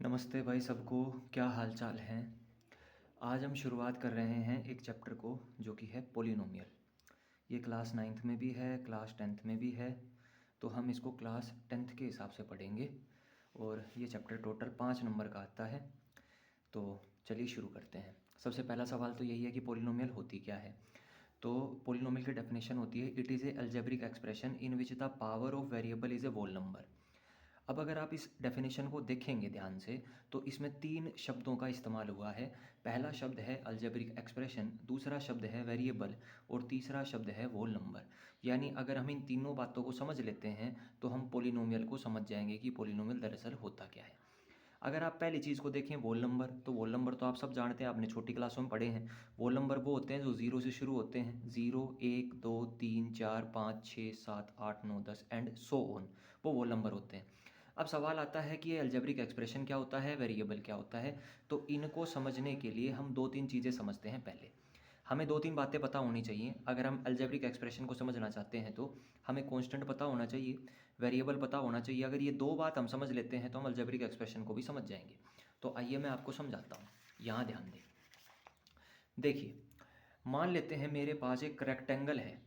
नमस्ते भाई सबको। क्या हाल चाल हैं। आज हम शुरुआत कर रहे हैं एक चैप्टर को जो कि है पोलिनोमियल। ये क्लास 9th में भी है, क्लास 10th में भी है, तो हम इसको क्लास 10th के हिसाब से पढ़ेंगे। और ये चैप्टर टोटल 5 नंबर का आता है। तो चलिए शुरू करते हैं। सबसे पहला सवाल तो यही है कि पोलिनोमियल होती क्या है। तो पोलिनोमियल की डेफिनेशन होती है, it is a algebraic expression in which the power of variable is a whole number. अब अगर आप इस डेफिनेशन को देखेंगे ध्यान से तो इसमें 3 शब्दों का इस्तेमाल हुआ है। पहला शब्द है अलजेब्रिक एक्सप्रेशन, दूसरा शब्द है वेरिएबल और तीसरा शब्द है होल नंबर। यानी अगर हम इन तीनों बातों को समझ लेते हैं तो हम पोलिनोमियल को समझ जाएंगे कि पोलिनोमियल दरअसल होता क्या है। अगर आप पहली चीज़ को देखें होल नंबर, तो होल नंबर तो आप सब जानते हैं, आपने छोटी क्लासों में पढ़े हैं। होल नंबर वो होते हैं जो ज़ीरो से शुरू होते हैं, 0 1 2 3 4 5 6 7 8 9 10 एंड सो ऑन, वो होल नंबर होते हैं। अब सवाल आता है कि ये अलजेब्रिक एक्सप्रेशन क्या होता है, वेरिएबल क्या होता है। तो इनको समझने के लिए हम दो तीन चीज़ें समझते हैं। पहले हमें दो तीन बातें पता होनी चाहिए। अगर हम अलजेब्रिक एक्सप्रेशन को समझना चाहते हैं तो हमें कांस्टेंट पता होना चाहिए, वेरिएबल पता होना चाहिए। अगर ये दो बात हम समझ लेते हैं तो हम अलजेब्रिक एक्सप्रेशन को भी समझ जाएंगे। तो आइए मैं आपको समझाता हूँ। यहाँ ध्यान दें, देखिए, मान लेते हैं मेरे पास एक रेक्टेंगल है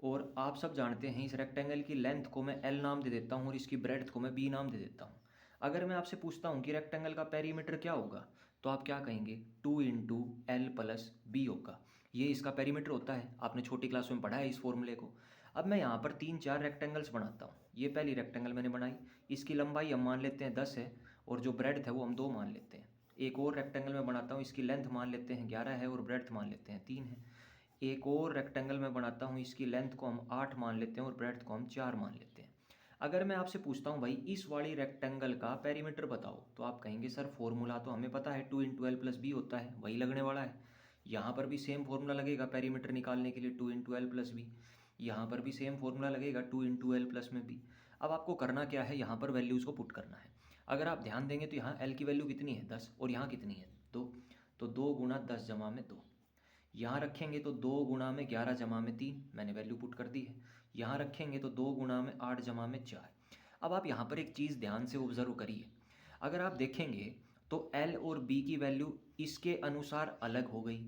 और आप सब जानते हैं इस रेक्टेंगल की लेंथ को मैं एल नाम दे देता हूँ और इसकी ब्रेड्थ को मैं बी नाम दे देता हूँ। अगर मैं आपसे पूछता हूँ कि रेक्टेंगल का पेरीमीटर क्या होगा, तो आप क्या कहेंगे, 2 × L + B होगा। ये इसका पेरीमीटर होता है, आपने छोटी क्लासों में पढ़ा है इस फॉर्मूले को। अब मैं यहाँ पर 3 4 रेक्टेंगल्स बनाता हूँ। ये पहली रेक्टेंगल मैंने बनाई, इसकी लंबाई हम मान लेते हैं 10 है और जो ब्रेड्थ है वो हम 2 मान लेते हैं। एक और रेक्टेंगल में बनाता हूँ, इसकी लेंथ मान लेते हैं 11 है और ब्रेड्थ मान लेते हैं 3 है। एक और रेक्टेंगल में बनाता हूँ, इसकी लेंथ को हम 8 मान लेते हैं और ब्रेड्थ को हम 4 मान लेते हैं। अगर मैं आपसे पूछता हूँ भाई इस वाली रेक्टेंगल का पेरीमीटर बताओ, तो आप कहेंगे सर फॉर्मूला तो हमें पता है, 2 × L + B होता है, वही लगने वाला है। यहाँ पर भी सेम फॉर्मूला लगेगा पेरीमीटर निकालने के लिए, 2 × L + B। यहाँ पर भी सेम फॉर्मूला लगेगा 2 × L + B। अब आपको करना क्या है, यहाँ पर वैल्यूज़ को पुट करना है। अगर आप ध्यान देंगे तो यहाँ L की वैल्यू कितनी है, 10, और यहाँ कितनी है, 2। तो 2 × 10 = 2। यहाँ रखेंगे तो 2 × 11 = 3, मैंने वैल्यू पुट कर दी है। यहाँ रखेंगे तो 2 × 8 = 4। अब आप यहाँ पर एक चीज़ ध्यान से ऑब्जर्व करिए। अगर आप देखेंगे तो L और B की वैल्यू इसके अनुसार अलग हो गई।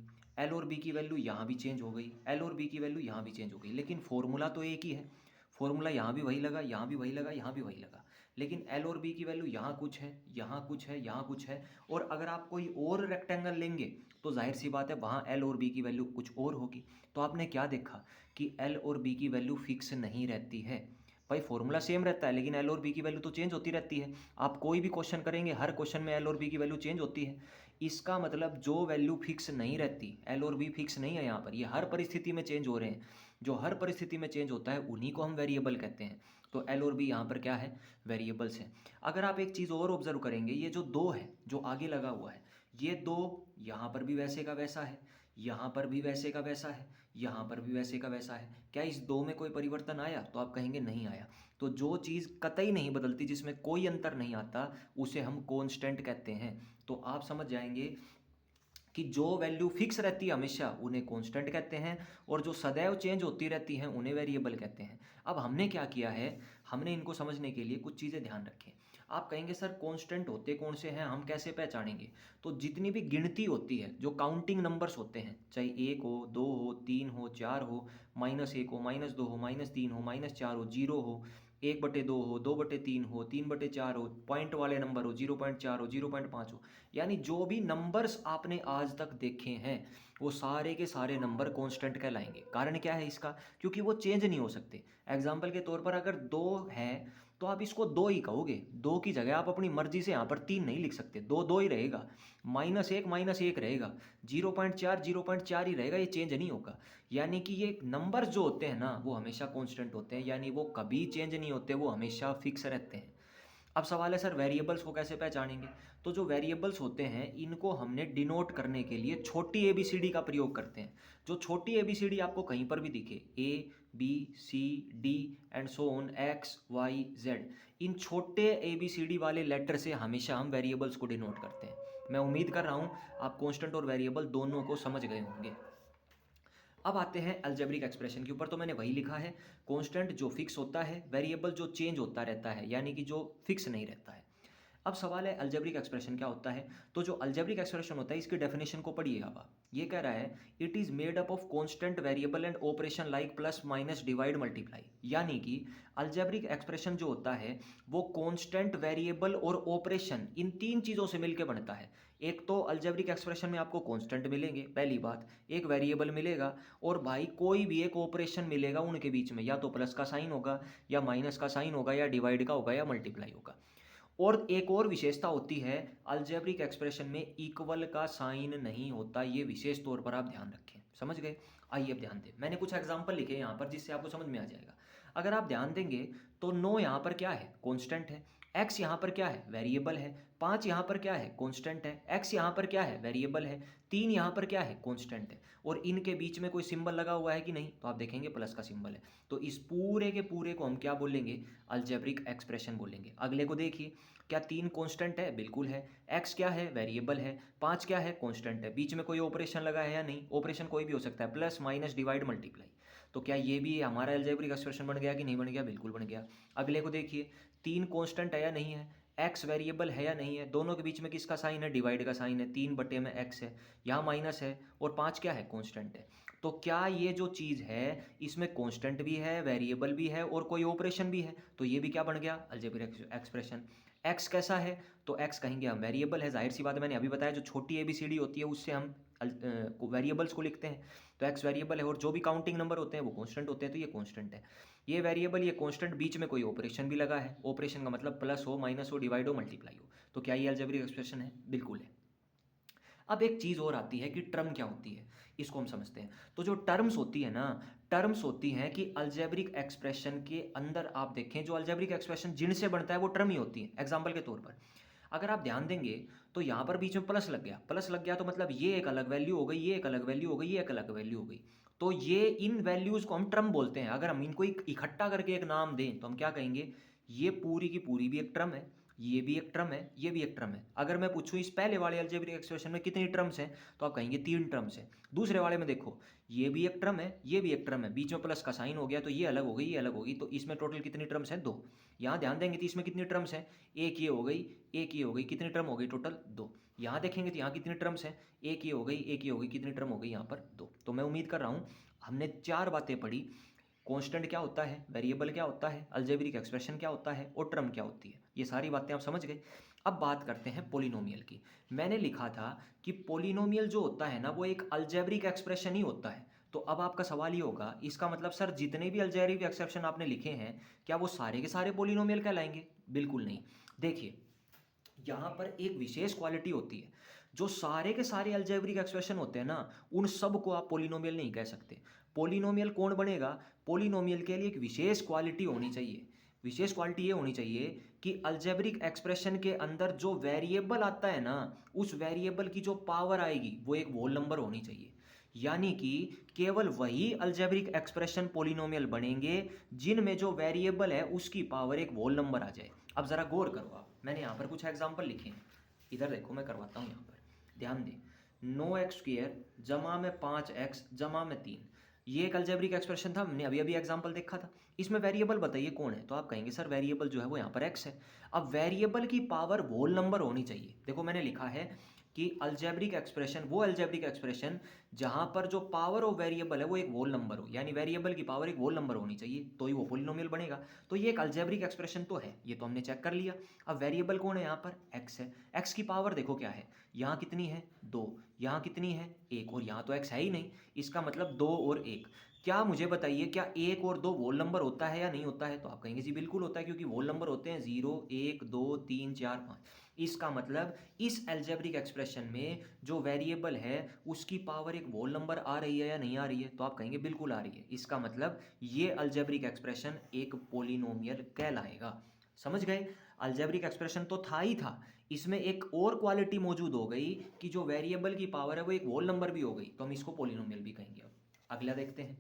L और B की वैल्यू यहाँ भी चेंज हो गई, L और B की वैल्यू यहाँ भी चेंज हो गई, लेकिन फॉर्मूला तो एक ही है। फॉर्मूला यहाँ भी वही लगा, यहाँ भी वही लगा, यहाँ भी वही लगा। लेकिन L और B की वैल्यू यहाँ कुछ है, यहाँ कुछ है, यहाँ कुछ है। और अगर आप कोई और रेक्टेंगल लेंगे तो जाहिर सी बात है वहाँ L और B की वैल्यू कुछ और होगी। तो आपने क्या देखा कि L और B की वैल्यू फिक्स नहीं रहती है। भाई फॉर्मूला सेम रहता है लेकिन L और B की वैल्यू तो चेंज होती रहती है। आप कोई भी क्वेश्चन करेंगे, हर क्वेश्चन में L और B की वैल्यू चेंज होती है। इसका मतलब जो वैल्यू फिक्स नहीं रहती, L और B फिक्स नहीं है यहाँ पर, ये हर परिस्थिति में चेंज हो रहे हैं। जो हर परिस्थिति में चेंज होता है उन्हीं को हम वेरिएबल कहते हैं। तो L और B यहाँ पर क्या है, वेरिएबल्स हैं। अगर आप एक चीज़ और ऑब्जर्व करेंगे, ये जो 2 है जो आगे लगा हुआ है, ये 2 यहाँ पर भी वैसे का वैसा है, यहाँ पर भी वैसे का वैसा है, यहाँ पर भी वैसे का वैसा है। क्या इस 2 में कोई परिवर्तन आया, तो आप कहेंगे नहीं आया। तो जो चीज़ कतई नहीं बदलती, जिसमें कोई अंतर नहीं आता, उसे हम कांस्टेंट कहते हैं। तो आप समझ जाएंगे कि जो वैल्यू फिक्स रहती है हमेशा उन्हें कांस्टेंट कहते हैं, और जो सदैव चेंज होती रहती हैं उन्हें वेरिएबल कहते हैं। अब हमने क्या किया है, हमने इनको समझने के लिए कुछ चीज़ें ध्यान रखें। आप कहेंगे सर कांस्टेंट होते कौन से हैं, हम कैसे पहचानेंगे। तो जितनी भी गिनती होती है, जो काउंटिंग नंबर्स होते हैं, चाहे 1 हो, 2 हो, 3 हो, 4 हो, -1 हो, -2 हो, -3 हो, -4 हो, 0 हो, 1/2 हो, 2/3 हो, 3/4 हो, पॉइंट वाले नंबर हो, 0.4 हो, 0.5 हो। यानी जो भी नंबर्स आपने आज तक देखे हैं वो सारे के सारे नंबर कांस्टेंट कहलाएंगे। कारण क्या है इसका, क्योंकि वो चेंज नहीं हो सकते। एग्जाम्पल के तौर पर अगर 2 है तो आप इसको 2 ही कहोगे, 2 की जगह आप अपनी मर्जी से यहाँ पर 3 नहीं लिख सकते, 2 2 ही रहेगा। -1 रहेगा, 0.4 0.4 ही रहेगा, ये चेंज नहीं होगा। यानी कि ये नंबर्स जो होते हैं ना वो हमेशा कांस्टेंट होते हैं, यानी वो कभी चेंज नहीं होते, वो हमेशा फिक्स रहते हैं। अब सवाल है सर वेरिएबल्स को कैसे पहचानेंगे। तो जो वेरिएबल्स होते हैं इनको हमने डिनोट करने के लिए छोटी ABCD का प्रयोग करते हैं। जो छोटी ABCD आपको कहीं पर भी दिखे, ABCD and so on, XYZ, इन छोटे ABCD वाले लेटर से हमेशा हम वेरिएबल्स को डिनोट करते हैं। मैं उम्मीद कर रहा हूँ आप कांस्टेंट और वेरिएबल दोनों को समझ गए होंगे। अब आते हैं अलजेब्रिक एक्सप्रेशन के ऊपर। तो मैंने वही लिखा है, कांस्टेंट जो फिक्स होता है, वेरिएबल जो चेंज होता रहता है, यानी कि जो फिक्स नहीं रहता है। अब सवाल है अलजेब्रिक एक्सप्रेशन क्या होता है। तो जो अलजेब्रिक एक्सप्रेशन होता है इसकी डेफिनेशन को पढ़िएगा आप। ये कह रहा है it is made up of constant variable and operation like plus minus divide multiply. यानी कि अलजेब्रिक एक्सप्रेशन जो होता है वो कॉन्स्टेंट वेरिएबल और ऑपरेशन इन तीन चीज़ों से मिलकर बनता है। एक तो अलजेब्रिक एक्सप्रेशन में आपको कॉन्स्टेंट मिलेंगे, पहली बात, एक वेरिएबल मिलेगा, और भाई कोई भी एक ऑपरेशन मिलेगा उनके बीच में, या तो प्लस का साइन होगा या माइनस का साइन होगा या डिवाइड का होगा या मल्टीप्लाई होगा। और एक और विशेषता होती है अलजेब्रिक एक्सप्रेशन में इक्वल का साइन नहीं होता। ये विशेष तौर पर आप ध्यान रखें, समझ गए। आइए अब ध्यान दें, मैंने कुछ एग्जांपल लिखे यहाँ पर जिससे आपको समझ में आ जाएगा। अगर आप ध्यान देंगे तो 9 यहाँ पर क्या है, कांस्टेंट है। x यहाँ पर क्या है, वेरिएबल है। 5 यहाँ पर क्या है, कांस्टेंट है। x यहाँ पर क्या है, वेरिएबल है। 3 यहाँ पर क्या है, कांस्टेंट है। और इनके बीच में कोई सिंबल लगा हुआ है कि नहीं, तो आप देखेंगे प्लस का सिंबल है। तो इस पूरे के पूरे को हम क्या बोलेंगे, अलजेब्रिक एक्सप्रेशन बोलेंगे। अगले को देखिए, क्या 3 कांस्टेंट है, बिल्कुल है। x क्या है, वेरिएबल है। 5 क्या है, कांस्टेंट है। बीच में कोई ऑपरेशन लगा है या नहीं, ऑपरेशन कोई भी हो सकता है, प्लस माइनस डिवाइड मल्टीप्लाई। तो क्या ये भी हमारा अलजेब्रिक एक्सप्रेशन बन गया कि नहीं बन गया, बिल्कुल बन गया। अगले को देखिए, 3 कांस्टेंट है या नहीं है, x वेरिएबल है या नहीं है, दोनों के बीच में किसका साइन है, डिवाइड का साइन है, 3/x है, यहाँ माइनस है, और 5 क्या है, कांस्टेंट है। तो क्या ये जो चीज़ है इसमें कांस्टेंट भी है, वेरिएबल भी है और कोई ऑपरेशन भी है, तो ये भी क्या बन गया, अलजेब्रिक एक्सप्रेशन। x कैसा है, तो x कहेंगे हम वेरिएबल है, जाहिर सी बात है, मैंने अभी बताया जो छोटी ABCD होती है उससे हम वेरिएबल्स को लिखते हैं। तो x वेरिएबल है और जो भी काउंटिंग नंबर होते हैं वो कांस्टेंट होते हैं, तो ये कांस्टेंट है। ये वेरिएबल, ये कांस्टेंट, बीच में कोई ऑपरेशन भी लगा है, ऑपरेशन का मतलब प्लस हो, माइनस हो, डिवाइड हो, मल्टीप्लाई हो। तो क्या ये अलजेब्रिक एक्सप्रेशन है, बिल्कुल है। अब एक चीज़ और आती है कि टर्म क्या होती है, इसको हम समझते हैं। तो जो टर्म्स होती है ना, टर्म्स होती हैं कि अलजेब्रिक एक्सप्रेशन के अंदर आप देखें जो अलजेब्रिक एक्सप्रेशन जिनसे बनता है वो टर्म ही होती है। एग्जाम्पल के तौर पर अगर आप ध्यान देंगे तो यहाँ पर बीच में प्लस लग गया, प्लस लग गया तो मतलब ये एक अलग वैल्यू हो गई, ये एक अलग वैल्यू हो गई, ये एक अलग वैल्यू हो गई। तो ये इन वैल्यूज़ को हम टर्म बोलते हैं। अगर हम इनको इकट्ठा करके एक नाम दें तो हम क्या कहेंगे, ये पूरी की पूरी भी एक टर्म है, ये भी एक टर्म है, ये भी एक टर्म है। अगर मैं पूछूं इस पहले वाले अलजेब्रिक एक्सप्रेशन में कितनी टर्म्स हैं, तो आप कहेंगे 3 टर्म्स हैं। दूसरे वाले में देखो, ये भी एक टर्म है, ये भी एक टर्म है, बीच में प्लस का साइन हो गया तो ये अलग हो गई, ये अलग होगी, तो इसमें टोटल कितनी टर्म्स हैं, 2। यहाँ ध्यान देंगे तो इसमें कितनी टर्म्स हैं, एक ये हो गई, एक ये हो गई, कितनी टर्म हो गई, टोटल 2। यहाँ देखेंगे तो यहाँ कितनी टर्म्स हैं, एक ये हो गई, एक ये हो गई, कितनी टर्म हो गई, यहाँ पर 2। तो मैं उम्मीद कर रहा हूँ हमने 4 बातें पढ़ी। कांस्टेंट क्या होता है, वेरिएबल क्या होता है, अलजेब्रिक एक्सप्रेशन क्या होता है और टर्म क्या होती है, ये सारी बातें आप समझ गए। अब बात करते हैं पॉलिनोमियल की। मैंने लिखा था कि पॉलिनोमियल जो होता है ना वो एक अलजेब्रिक एक्सप्रेशन ही होता है। तो अब आपका सवाल ये होगा, इसका मतलब सर जितने भी अलजेब्रिक एक्सप्रेशन आपने लिखे हैं क्या वो सारे के सारे पॉलिनोमियल कहलाएंगे, बिल्कुल नहीं। देखिए यहाँ पर एक विशेष क्वालिटी होती है, जो सारे के सारे अलजेब्रिक एक्सप्रेशन होते हैं ना उन सब को आप पॉलिनोमियल नहीं कह सकते। पॉलिनोमियल कौन बनेगा, पॉलिनोमियल के लिए एक विशेष क्वालिटी होनी चाहिए। विशेष क्वालिटी ये होनी चाहिए कि अलजेब्रिक एक्सप्रेशन के अंदर जो वेरिएबल आता है ना उस वेरिएबल की जो पावर आएगी वो एक होल नंबर होनी चाहिए। यानी कि केवल वही अलजेब्रिक एक्सप्रेशन पॉलिनोमियल बनेंगे जिनमें जो वेरिएबल है उसकी पावर एक होल नंबर आ जाए। अब ज़रा गौर करो आप, मैंने यहाँ पर कुछ एग्जाम्पल लिखे हैं, इधर देखो मैं करवाता हूँ। यहाँ पर ध्यान दें, 9x² जमा में 5x जमा में 3, ये एक अलजेब्रिक एक्सप्रेशन था, हमने अभी अभी एग्जाम्पल देखा था। इसमें वेरिएबल बताइए कौन है, तो आप कहेंगे सर वेरिएबल जो है वो यहाँ पर x है। अब वेरिएबल की पावर होल नंबर होनी चाहिए। देखो मैंने लिखा है कि अलजेब्रिक एक्सप्रेशन वो अलजेब्रिक एक्सप्रेशन जहाँ पर जो पावर ऑफ वेरिएबल है वो एक होल नंबर हो, यानी वेरिएबल की पावर एक होल नंबर होनी चाहिए, तो ही वो पॉलिनोमियल बनेगा। तो ये एक अलजेब्रिक एक्सप्रेशन तो है, ये तो हमने चेक कर लिया। अब वेरिएबल कौन है, यहाँ पर x है। x की पावर देखो क्या है, यहाँ कितनी है 2, यहाँ कितनी है 1, और यहाँ तो x है ही नहीं, इसका मतलब 2 और 1। क्या मुझे बताइए, क्या 1 और 2 होल नंबर होता है या नहीं होता है, तो आप कहेंगे जी बिल्कुल होता है, क्योंकि होल नंबर होते हैं 0 1 2 3 4 5। इसका मतलब इस अलजेब्रिक एक्सप्रेशन में जो वेरिएबल है उसकी पावर एक होल नंबर आ रही है या नहीं आ रही है, तो आप कहेंगे बिल्कुल आ रही है। इसका मतलब ये अलजेब्रिक एक्सप्रेशन एक पॉलिनोमियल कहलाएगा। समझ गए, अलजेब्रिक एक्सप्रेशन तो था ही था, इसमें एक और क्वालिटी मौजूद हो गई कि जो वेरिएबल की पावर है वो एक होल नंबर भी हो गई, तो हम इसको पॉलिनोमियल भी कहेंगे। अब अगला देखते हैं,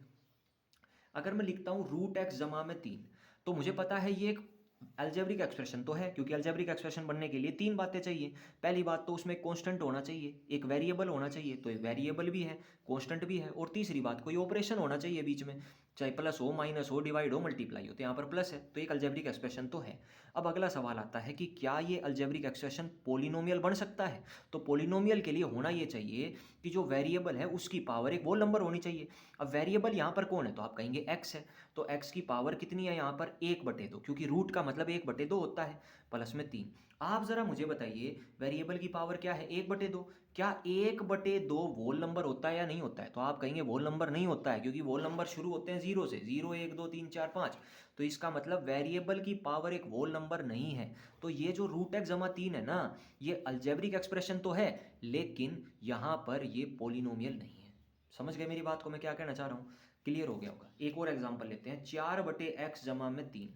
अगर मैं लिखता हूँ √x जमा में 3, तो मुझे पता है ये एक अलजेब्रिक एक्सप्रेशन तो है, क्योंकि अलजेब्रिक एक्सप्रेशन बनने के लिए 3 बातें चाहिए। पहली बात तो उसमें कांस्टेंट होना चाहिए, एक वेरिएबल होना चाहिए, तो एक वेरिएबल भी है, कांस्टेंट भी है, और तीसरी बात कोई ऑपरेशन होना चाहिए बीच में, चाहे प्लस हो, माइनस हो, डिवाइड हो, मल्टीप्लाई हो, तो यहाँ पर प्लस है, तो एक अलजेब्रिक एक्सप्रेशन तो है। अब अगला सवाल आता है कि क्या ये अलजेब्रिक एक्सप्रेशन पोलिनोमियल बन सकता है? तो पोलिनोमियल के लिए होना ये चाहिए कि जो वेरिएबल है उसकी पावर एक वो नंबर होनी चाहिए। अब वेरिएबल यहाँ पर कौन है? तो आप कहेंगे x है, तो x की पावर कितनी है यहाँ पर? 1/2, क्योंकि रूट का मतलब 1/2 होता है, प्लस में 3। आप ज़रा मुझे बताइए वेरिएबल की पावर क्या है? 1/2। क्या 1/2 वोल नंबर होता है या नहीं होता है? तो आप कहेंगे वोल नंबर नहीं होता है, क्योंकि वोल नंबर शुरू होते हैं 0 से, 0 1 2 3 4 5। तो इसका मतलब वेरिएबल की पावर एक वोल नंबर नहीं है। तो ये जो √x/3 है ना, ये अलजेब्रिक एक्सप्रेशन तो है, लेकिन यहाँ पर ये पोलिनोमियल नहीं है। समझ गए मेरी बात को मैं क्या कहना चाह रहा हूँ? क्लियर हो गया होगा। एक और एग्जांपल लेते हैं, 4/x/3।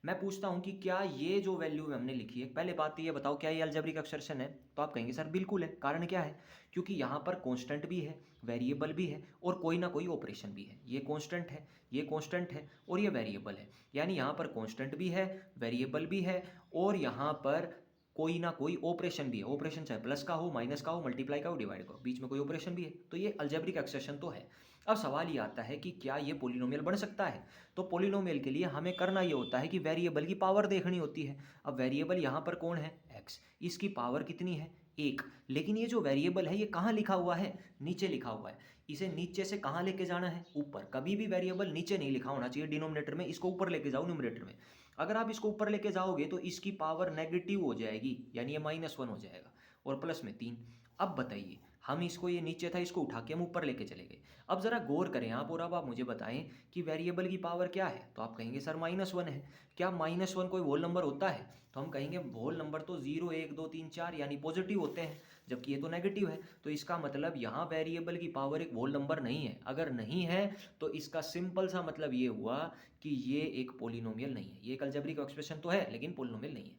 मैं पूछता हूँ कि क्या ये जो वैल्यू हमने लिखी है, पहले बात तो ये बताओ क्या ये अलजेब्रिक एक्सप्रेशन है? तो आप कहेंगे सर बिल्कुल है। कारण क्या है? क्योंकि यहाँ पर कांस्टेंट भी है, वेरिएबल भी है, और कोई ना कोई ऑपरेशन भी है। ये कांस्टेंट है, ये कांस्टेंट है, और ये वेरिएबल है। यानी यहाँ पर कांस्टेंट भी है, वेरिएबल भी है, और यहाँ पर कोई ना कोई ऑपरेशन भी है। ऑपरेशन चाहे प्लस का हो, माइनस का हो, मल्टीप्लाई का हो, डिवाइड का हो, बीच में कोई ऑपरेशन भी है। तो ये अलजेब्रिक एक्सप्रेशन तो है। अब सवाल ये आता है कि क्या ये पोलिनोमियल बन सकता है? तो पोलिनोमियल के लिए हमें करना ये होता है कि वेरिएबल की पावर देखनी होती है। अब वेरिएबल यहाँ पर कौन है? x। इसकी पावर कितनी है? 1। लेकिन ये जो वेरिएबल है ये कहाँ लिखा हुआ है? नीचे लिखा हुआ है। इसे नीचे से कहाँ लेके जाना है? ऊपर। कभी भी वेरिएबल नीचे नहीं लिखा होना चाहिए डिनोमिनेटर में, इसको ऊपर लेके जाओ न्यूमरेटर में। अगर आप इसको ऊपर लेके जाओगे तो इसकी पावर नेगेटिव हो जाएगी, यानी ये -1 हो जाएगा, और प्लस में 3। अब बताइए, हम इसको, ये नीचे था, इसको उठा के हम ऊपर लेके चले गए। अब ज़रा गौर करें आप, और अब आप मुझे बताएं कि वेरिएबल की पावर क्या है? तो आप कहेंगे सर -1 है। क्या -1 कोई होल नंबर होता है? तो हम कहेंगे होल नंबर तो 0 1 2 3 4 यानी पॉजिटिव होते हैं, जबकि ये तो नेगेटिव है। तो इसका मतलब यहाँ वेरिएबल की पावर एक होल नंबर नहीं है। अगर नहीं है तो इसका सिंपल सा मतलब ये हुआ कि ये एक पोलिनोमियल नहीं है। ये एक अलजेब्रिक एक्सप्रेशन तो है, लेकिन पोलिनोमियल नहीं है।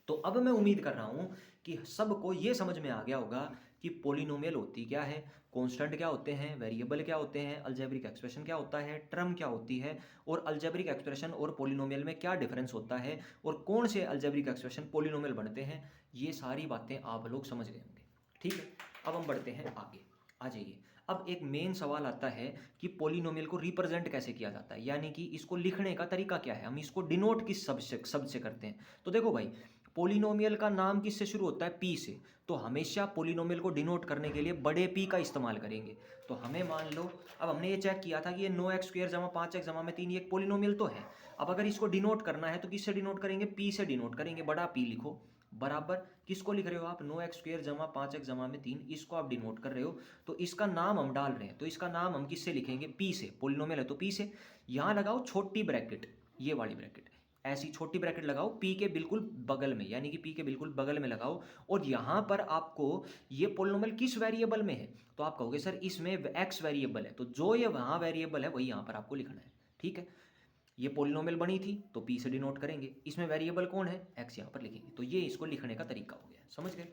तो अब मैं उम्मीद कर रहा हूँ कि सबको ये समझ में आ गया होगा कि पोलिनोमियल होती क्या है, कांस्टेंट क्या होते हैं, वेरिएबल क्या होते हैं, अलजेब्रिक एक्सप्रेशन क्या होता है, टर्म क्या होती है, और अलजेब्रिक एक्सप्रेशन और पोलिनोमियल में क्या डिफरेंस होता है, और कौन से अलजेब्रिक एक्सप्रेशन पोलिनोमियल बनते हैं। ये सारी बातें आप लोग समझ गए होंगे। ठीक है, अब हम बढ़ते हैं आगे। आ जाइए। अब एक मेन सवाल आता है कि पोलिनोमियल को रिप्रेजेंट कैसे किया जाता है, यानी कि इसको लिखने का तरीका क्या है, हम इसको डिनोट किस शब्द से करते हैं। तो देखो भाई, पोलिनोमियल का नाम किससे शुरू होता है? पी से। तो हमेशा पोलिनोमियल को डिनोट करने के लिए बड़े पी का इस्तेमाल करेंगे। तो हमें मान लो, अब हमने ये चेक किया था कि ये 9x² + 5x/3 ये एक पोलिनोमियल तो है। अब अगर इसको डिनोट करना है तो किससे डिनोट करेंगे? पी से डिनोट करेंगे। बड़ा पी लिखो, बराबर किसको लिख रहे हो आप? 9x² + 5x/3, इसको आप डिनोट कर रहे हो। तो इसका नाम हम डाल रहे हैं, तो इसका नाम हम किससे लिखेंगे? पी से। पोलिनोमियल है तो पी से। यहाँ लगाओ छोटी ब्रैकेट, ये वाली ब्रैकेट, ऐसी छोटी ब्रैकेट लगाओ पी के बिल्कुल बगल में, यानी कि पी के बिल्कुल बगल में लगाओ। और यहाँ पर आपको ये पोलिनोमियल किस वेरिएबल में है? तो आप कहोगे सर इसमें x वेरिएबल है, तो जो ये वहाँ वेरिएबल है वही यहाँ पर आपको लिखना है। ठीक है, ये पोलिनोमियल बनी थी तो p से डिनोट करेंगे, इसमें वेरिएबल कौन है? x यहाँ पर लिखेंगे। तो ये इसको लिखने का तरीका हो गया, समझ गए?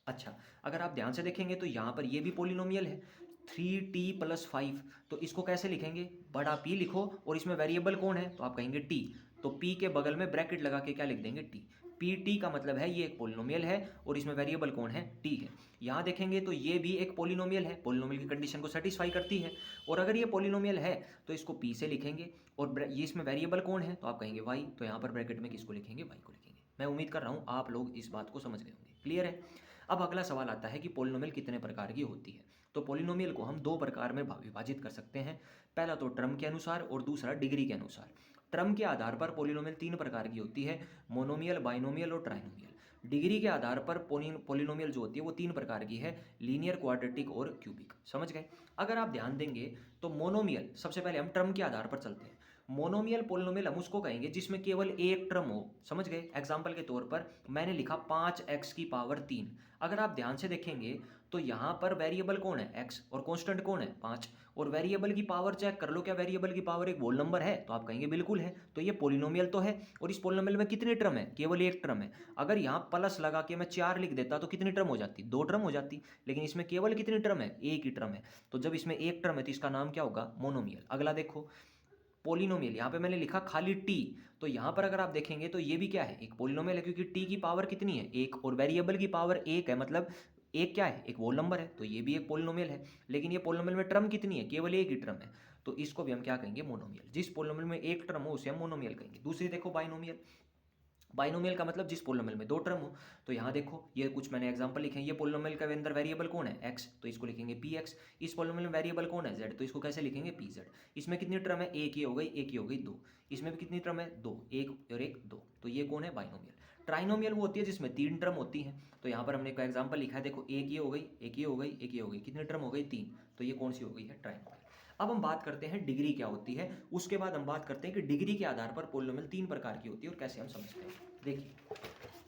अच्छा, अगर आप ध्यान से देखेंगे तो यहाँ पर ये भी पोलिनोमियल है, 3t + 5। तो इसको कैसे लिखेंगे? बड़ा P लिखो, और इसमें वेरिएबल कौन है? तो आप कहेंगे t। तो P के बगल में ब्रैकेट लगा के क्या लिख देंगे? t। pt का मतलब है ये एक पोलिनोमियल है, और इसमें वेरिएबल कौन है? t है। यहाँ देखेंगे तो ये भी एक पोलिनोमियल है, पोलिनोमियल की कंडीशन को सेटिस्फाई करती है। और अगर ये पोलिनोमियल है तो इसको p से लिखेंगे, और ये इसमें वेरिएबल कौन है? तो आप कहेंगे y। तो यहाँ पर ब्रैकेट में किसको लिखेंगे? y को लिखेंगे। मैं उम्मीद कर रहा हूँ आप लोग इस बात को समझ गए होंगे। क्लियर है? अब अगला सवाल आता है कि पोलिनोमियल कितने प्रकार की होती है। तो पोलिनोमियल को हम 2 प्रकार में विभाजित कर सकते हैं। पहला तो टर्म के अनुसार, और दूसरा डिग्री के अनुसार। टर्म के आधार पर पोलिनोमियल 3 प्रकार की होती है, मोनोमियल, बाइनोमियल और ट्राइनोमियल। डिग्री के आधार पर पोलिनोमियल जो होती है वो 3 प्रकार की है, लीनियर, क्वाड्रेटिक और क्यूबिक। समझ गए? अगर आप ध्यान देंगे तो मोनोमियल, सबसे पहले हम टर्म के आधार पर चलते हैं। मोनोमियल पोलिनोमियल हम उसको कहेंगे जिसमें केवल एक टर्म हो। समझ गए? एग्जाम्पल के तौर पर मैंने लिखा 5x⁻3। अगर आप ध्यान से देखेंगे तो यहाँ पर वेरिएबल कौन है? x, और कांस्टेंट कौन है? 5। और वेरिएबल की पावर चेक कर लो, क्या वेरिएबल की पावर एक होल नंबर है? तो आप कहेंगे बिल्कुल है। तो ये पोलिनोमियल तो है। और इस पोलिनोमियल में कितने टर्म है? केवल एक टर्म है। अगर यहाँ प्लस लगा के मैं 4 लिख देता तो कितनी टर्म हो जाती? 2 टर्म हो जाती। लेकिन इसमें केवल कितनी टर्म है? एक ही टर्म है। तो जब इसमें एक टर्म है तो इसका नाम क्या होगा? मोनोमियल। अगला देखो, पोलिनोमियल, यहाँ पे मैंने लिखा खाली t। तो यहाँ पर अगर आप देखेंगे तो ये भी क्या है? एक पोलिनोमियल है, क्योंकि t की पावर कितनी है? 1, और वेरिएबल की पावर 1 है, मतलब एक क्या है? एक होल नंबर है। तो ये भी एक पोलिनोमियल है। लेकिन ये पोलिनोमियल में टर्म कितनी है? केवल एक ही टर्म है। तो इसको भी हम क्या कहेंगे? मोनोमियल। जिस पोलिनोमियल में एक टर्म हो उसे हम मोनोमियल कहेंगे। दूसरी देखो, बाइनोमियल। बाइनोमियल का मतलब जिस पोलिनोमियल में दो टर्म हो। तो यहाँ देखो ये कुछ मैंने एग्जांपल लिखे हैं। ये पोलिनोमियल का अंदर वेरिएबल कौन है, एक्स, तो इसको लिखेंगे पी एक्स। इस पोलिनोमियल में वेरिएबल कौन है, जेड, तो इसको कैसे लिखेंगे, पी जेड। इसमें कितनी टर्म है, एक ही हो गई, एक ही हो गई, दो। इसमें भी कितनी टर्म है, दो, एक और एक, दो। तो ये कौन है, बाइनोमियल। ट्राइनोमियल वो होती है जिसमें तीन टर्म होती हैं। तो यहाँ पर हमने एक एग्जाम्पल लिखा है, देखो एक ये हो गई, एक ये हो गई, एक ये हो गई, कितनी टर्म हो गई, तीन। तो ये कौन सी हो गई है, ट्राइनोमियल। अब हम बात करते हैं डिग्री क्या होती है, उसके बाद हम बात करते हैं कि डिग्री के आधार पर पोलिनोमियल तीन प्रकार की होती है और कैसे हम समझते हैं। देखिए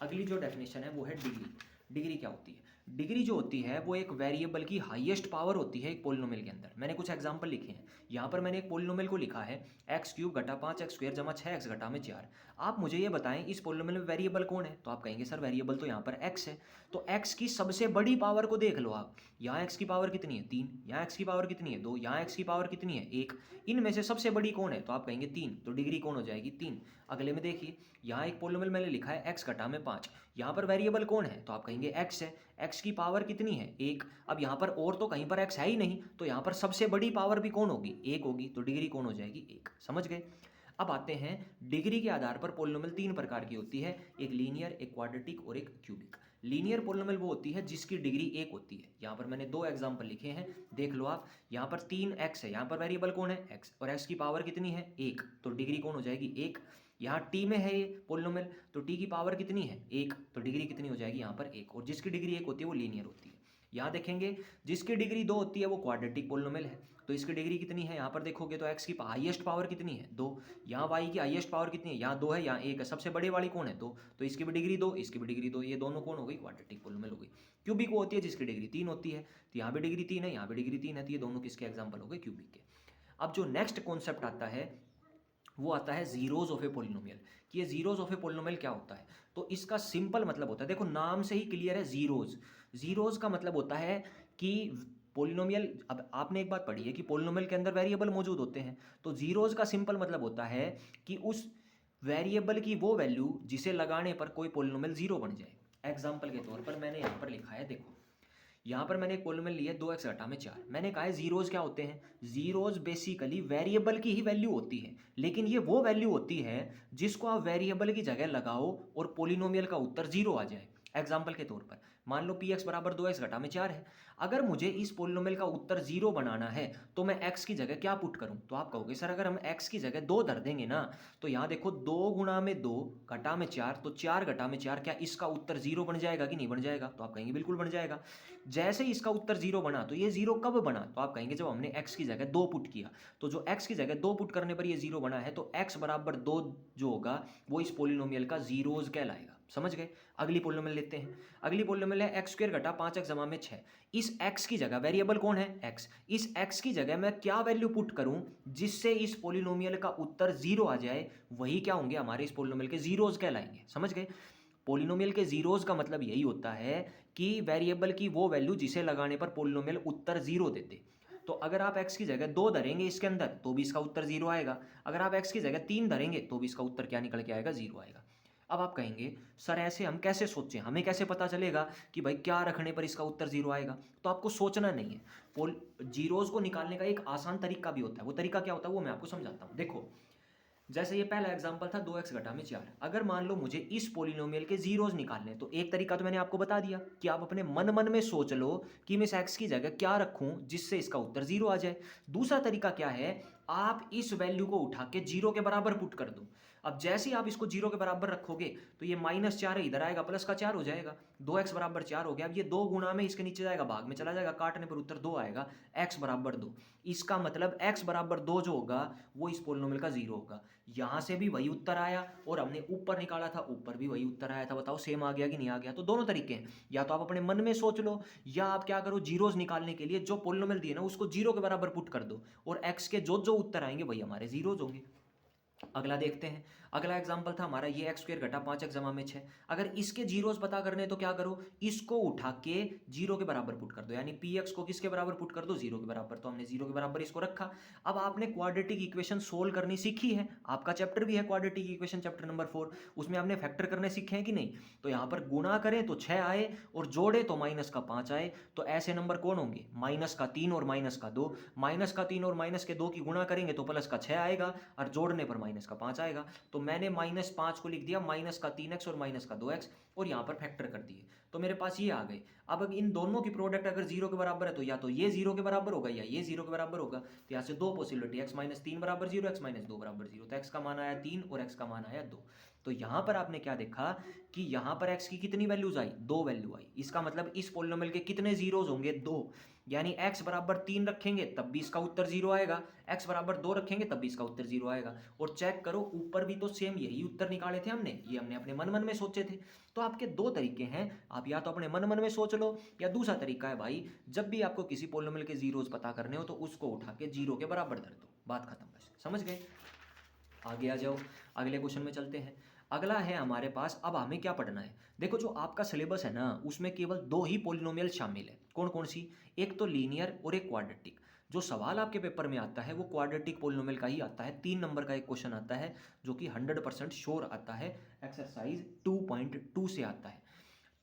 अगली जो डेफिनेशन है वो है डिग्री। डिग्री क्या होती है, डिग्री जो होती है वो एक वेरिएबल की हाईएस्ट पावर होती है एक पोलिनोमियल के अंदर। मैंने कुछ एग्जांपल लिखे हैं। यहाँ पर मैंने एक पोलिनोमियल को लिखा है x³ घटा 5x² जमा 6x घटा में 4। आप मुझे ये बताएं इस पोलिनोमियल में वेरिएबल कौन है, तो आप कहेंगे सर वेरिएबल तो यहाँ पर x है। तो x की सबसे बड़ी पावर को देख लो आप, यहाँ x की पावर कितनी है, 3, यहाँ x की पावर कितनी है, 2, यहाँ x की पावर कितनी है, 1। इनमें से सबसे बड़ी कौन है, तो आप कहेंगे 3, तो डिग्री कौन हो जाएगी, 3। अगले में देखिए यहाँ एक पोलिनोमियल मैंने लिखा है x घटा में 5। यहाँ पर वेरिएबल कौन है, तो आप कहेंगे x है। x की पावर कितनी है, 1। अब यहाँ पर और तो कहीं पर x है ही नहीं, तो यहाँ पर सबसे बड़ी पावर भी कौन होगी, 1 होगी, तो डिग्री कौन हो जाएगी, 1। समझ गए। अब आते हैं डिग्री के आधार पर पोलिनोमियल तीन प्रकार की होती है, एक लीनियर, एक क्वाड्रेटिक और एक क्यूबिक। लीनियर पोलिनोमियल वो होती है जिसकी डिग्री 1 होती है। यहाँ पर मैंने दो एग्जांपल लिखे हैं, देख लो आप। यहाँ पर 3x है, यहाँ पर वेरिएबल कौन है, x, और x की पावर कितनी है, 1, तो डिग्री कौन हो जाएगी, 1। यहाँ t में है ये पोलिनोमियल, तो t की पावर कितनी है, 1, तो डिग्री कितनी हो जाएगी यहाँ पर 1, और जिसकी डिग्री 1 होती है वो लीनियर होती है। यहाँ देखेंगे जिसकी डिग्री 2 होती है वो क्वाड्रेटिक पोलिनोमियल है। तो इसकी डिग्री कितनी है, यहाँ पर देखोगे तो x की हाईएस्ट पावर कितनी है, 2। यहाँ y की हाईएस्ट पावर कितनी है, यहाँ 2 है, यहाँ 1 है, सबसे बड़े वाली कौन है, 2, तो इसकी भी डिग्री 2, इसकी भी डिग्री 2, ये दोनों कौन हो गई, क्वाड्रेटिक पोलिनोमियल हो गई। क्यूबिक वो होती है जिसकी डिग्री 3 होती है, तो यहाँ भी डिग्री 3 है, यहाँ भी डिग्री 3 है, तो ये दोनों किसके एग्जाम्पल हो गए, क्यूबिक के। अब जो नेक्स्ट कॉन्सेप्ट आता है वो आता है जीरोज ऑफ ए पोलिनोमियल, कि ये जीरोज ऑफ ए पोलिनोमियल क्या होता है। तो इसका सिंपल मतलब होता है, देखो नाम से ही क्लियर है, जीरोज। जीरोज का मतलब होता है कि पोलिनोमियल, अब आपने एक बात पढ़ी है कि पोलिनोमियल के अंदर वेरिएबल मौजूद होते हैं। तो जीरोज का सिंपल मतलब होता है कि उस वेरिएबल की वो वैल्यू जिसे लगाने पर कोई पोलिनोमियल जीरो बन जाए। एग्जाम्पल के तौर पर मैंने यहाँ पर लिखा है, देखो यहाँ पर मैंने एक पोलिनोमियल लिया है 2x घटा में 4। मैंने कहा है जीरोज क्या होते हैं, जीरोज बेसिकली वेरिएबल की ही वैल्यू होती है, लेकिन ये वो वैल्यू होती है जिसको आप वेरिएबल की जगह लगाओ और पोलिनोमियल का उत्तर जीरो आ जाए। एग्जाम्पल के तौर पर मान लो px बराबर 2x घटा में 4 है। अगर मुझे इस पोलिनोमियल का उत्तर जीरो बनाना है तो मैं x की जगह क्या पुट करूं, तो आप कहोगे सर अगर हम x की जगह 2 धर देंगे ना, तो यहाँ देखो 2 गुणा में 2 घटा में 4, तो 4 घटा में 4, क्या इसका उत्तर जीरो बन जाएगा कि नहीं बन जाएगा, तो आप कहेंगे बिल्कुल बन जाएगा। जैसे ही इसका उत्तर जीरो बना, तो ये जीरो कब बना, तो आप कहेंगे जब हमने x की जगह 2 पुट किया। तो जो x की जगह 2 पुट करने पर ये जीरो बना है, तो x बराबर 2 जो होगा वो इस पोलिनोमियल का जीरोज कहलाएगा। समझ गए। अगली पोलिनोमियल लेते हैं। अगली पोलिनोमियल है x² घटा 5x जमा में 6। इस x की जगह वेरिएबल कौन है, x। इस x की जगह मैं क्या वैल्यू पुट करूं जिससे इस पोलिनोमियल का उत्तर जीरो आ जाए, वही क्या होंगे, हमारे इस पोलिनोमियल के जीरोज कहलाएंगे। समझ गए। पोलिनोमियल के जीरोज का मतलब यही होता है कि वेरिएबल की वो वैल्यू जिसे लगाने पर पोलिनोमियल उत्तर जीरो देते। तो अगर आप x की जगह 2 धरेंगे इसके अंदर तो भी इसका उत्तर जीरो आएगा। अगर आप x की जगह 3 धरेंगे तो भी इसका उत्तर क्या निकल के आएगा, जीरो आएगा। अब आप कहेंगे सर ऐसे हम कैसे सोचें, हमें कैसे पता चलेगा कि भाई क्या रखने पर इसका उत्तर जीरो आएगा। तो आपको सोचना नहीं है, जीरोज को निकालने का एक आसान तरीका भी होता है। वो तरीका क्या होता है वो मैं आपको समझाता हूँ। देखो जैसे ये पहला एग्जांपल था 2x घटा में 4। अगर मान लो मुझे इस पोलिनोमियल के जीरोज निकालने, तो एक तरीका तो मैंने आपको बता दिया कि आप अपने मन में सोच लो कि मैं इस x की जगह क्या रखूं जिससे इसका उत्तर जीरो आ जाए। दूसरा तरीका क्या है, आप इस वैल्यू को उठा के जीरो के बराबर पुट कर दो। अब जैसे ही आप इसको जीरो के बराबर रखोगे तो ये -4 इधर आएगा, प्लस का 4 हो जाएगा, 2x बराबर 4 हो गया। अब ये 2 गुणा में इसके नीचे जाएगा, भाग में चला जाएगा, काटने पर उत्तर 2 आएगा, x बराबर 2। इसका मतलब x बराबर 2 जो होगा वो इस पोलिनोमियल का जीरो होगा। यहाँ से भी वही उत्तर आया और हमने ऊपर निकाला था, ऊपर भी वही उत्तर आया था। बताओ सेम आ गया कि नहीं आ गया। तो दोनों तरीके हैं, या तो आप अपने मन में सोच लो, या आप क्या करो, जीरोज निकालने के लिए जो पोलिनोमियल दिए ना उसको जीरो के बराबर पुट कर दो, और x के जो जो उत्तर आएंगे वही हमारे जीरोज होंगे। अगला देखते हैं। अगला एग्जांपल था हमारा ये x² घटा 5x जमा में 6। अगर इसके जीरोस पता करने तो क्या करो, इसको उठा के जीरो के बराबर पुट कर दो, यानी px को किसके बराबर पुट कर दो, जीरो के बराबर। तो हमने जीरो के बराबर इसको रखा। अब आपने क्वाड्रेटिक इक्वेशन सोल्व करनी सीखी है, आपका चैप्टर भी है क्वाड्रेटिक इक्वेशन चैप्टर नंबर 4, उसमें आपने फैक्टर करने सीखे हैं कि नहीं। तो यहाँ पर गुणा करें तो 6 आए और जोड़े तो -5 आए। तो ऐसे नंबर कौन होंगे, -3 और -2। -3 और -2 की गुणा करेंगे तो +6 आएगा और जोड़ने पर -5 आएगा। तो मैंने -5 को लिख दिया -3x और -2x और यहाँ पर फैक्टर कर दिए, तो मेरे पास ये आ गए। अब अगर इन दोनों की प्रोडक्ट अगर 0 के बराबर है तो या तो ये 0 के बराबर होगा या ये 0 के बराबर होगा। तो यहाँ से दो पॉसिबिलिटी, x - 3 बराबर 0, x - 2 बराबर 0। तो x का मान आया 3 और x का मान आया 2। तो यहाँ पर आपने क्या देखा कि यहाँ पर x की कितनी वैल्यूज आई, 2 वैल्यू आई। इसका मतलब इस पोलिनोमियल के कितने जीरोज होंगे, 2। यानी x बराबर 3 रखेंगे तब भी इसका उत्तर 0 आएगा, x बराबर 2 रखेंगे तब भी इसका उत्तर 0 आएगा। और चेक करो ऊपर भी तो सेम यही उत्तर निकाले थे हमने, ये हमने अपने मन मन में सोचे थे। तो आपके दो तरीके हैं, आप या तो अपने मन मन में सोच लो, या दूसरा तरीका है भाई, जब भी आपको किसी पोलिनोमियल के जीरोज पता करने हो तो उसको उठा के 0 के बराबर धर दो, बात खत्म। बस समझ गए। आगे आ जाओ, अगले क्वेश्चन में चलते हैं। अगला है हमारे पास, अब हमें क्या पढ़ना है। देखो जो आपका सिलेबस है ना, उसमें केवल दो ही पॉलिनोमियल शामिल है। कौन कौन सी, एक तो लीनियर और एक क्वाड्रेटिक। जो सवाल आपके पेपर में आता है वो क्वाड्रेटिक पॉलिनोमियल का ही आता है। 3 नंबर का एक क्वेश्चन आता है जो कि 100% श्योर आता है, एक्सरसाइज 2.2 से आता है।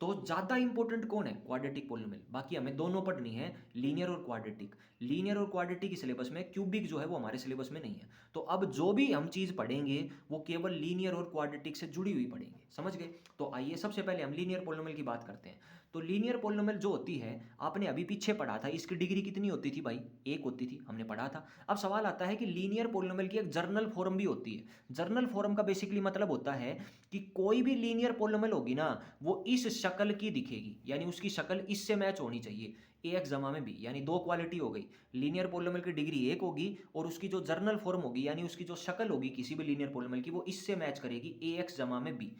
तो ज़्यादा इंपॉर्टेंट कौन है, क्वाड्रेटिक पॉलिनोमियल। बाकी हमें दोनों पढ़नी है, लीनियर और क्वाड्रेटिक। लीनियर और क्वाड्रेटिक की सिलेबस में, क्यूबिक जो है वो हमारे सिलेबस में नहीं है। तो अब जो भी हम चीज़ पढ़ेंगे वो केवल लीनियर और क्वाड्रेटिक से जुड़ी हुई पढ़ेंगे, समझ गए। तो आइए सबसे पहले हम लीनियर पॉलिनोमियल की बात करते हैं। तो लीनियर पॉलिनोमियल जो होती है, आपने अभी पीछे पढ़ा था, इसकी डिग्री कितनी होती थी भाई, 1 होती थी, हमने पढ़ा था। अब सवाल आता है कि लीनियर पॉलिनोमियल की एक जर्नल फॉर्म भी होती है। जर्नल फॉर्म का बेसिकली मतलब होता है कि कोई भी लीनियर पॉलिनोमियल होगी ना, वो इस शक्ल की दिखेगी, यानी उसकी शक्ल इससे मैच होनी चाहिए, ax जमा में b, यानी दो क्वालिटी हो गई। लीनियर पॉलिनोमियल की डिग्री 1 होगी और उसकी जो जर्नल फॉर्म होगी, यानी उसकी जो शक्ल होगी किसी भी लीनियर पॉलिनोमियल की, वो इससे मैच करेगी, ax जमा में b।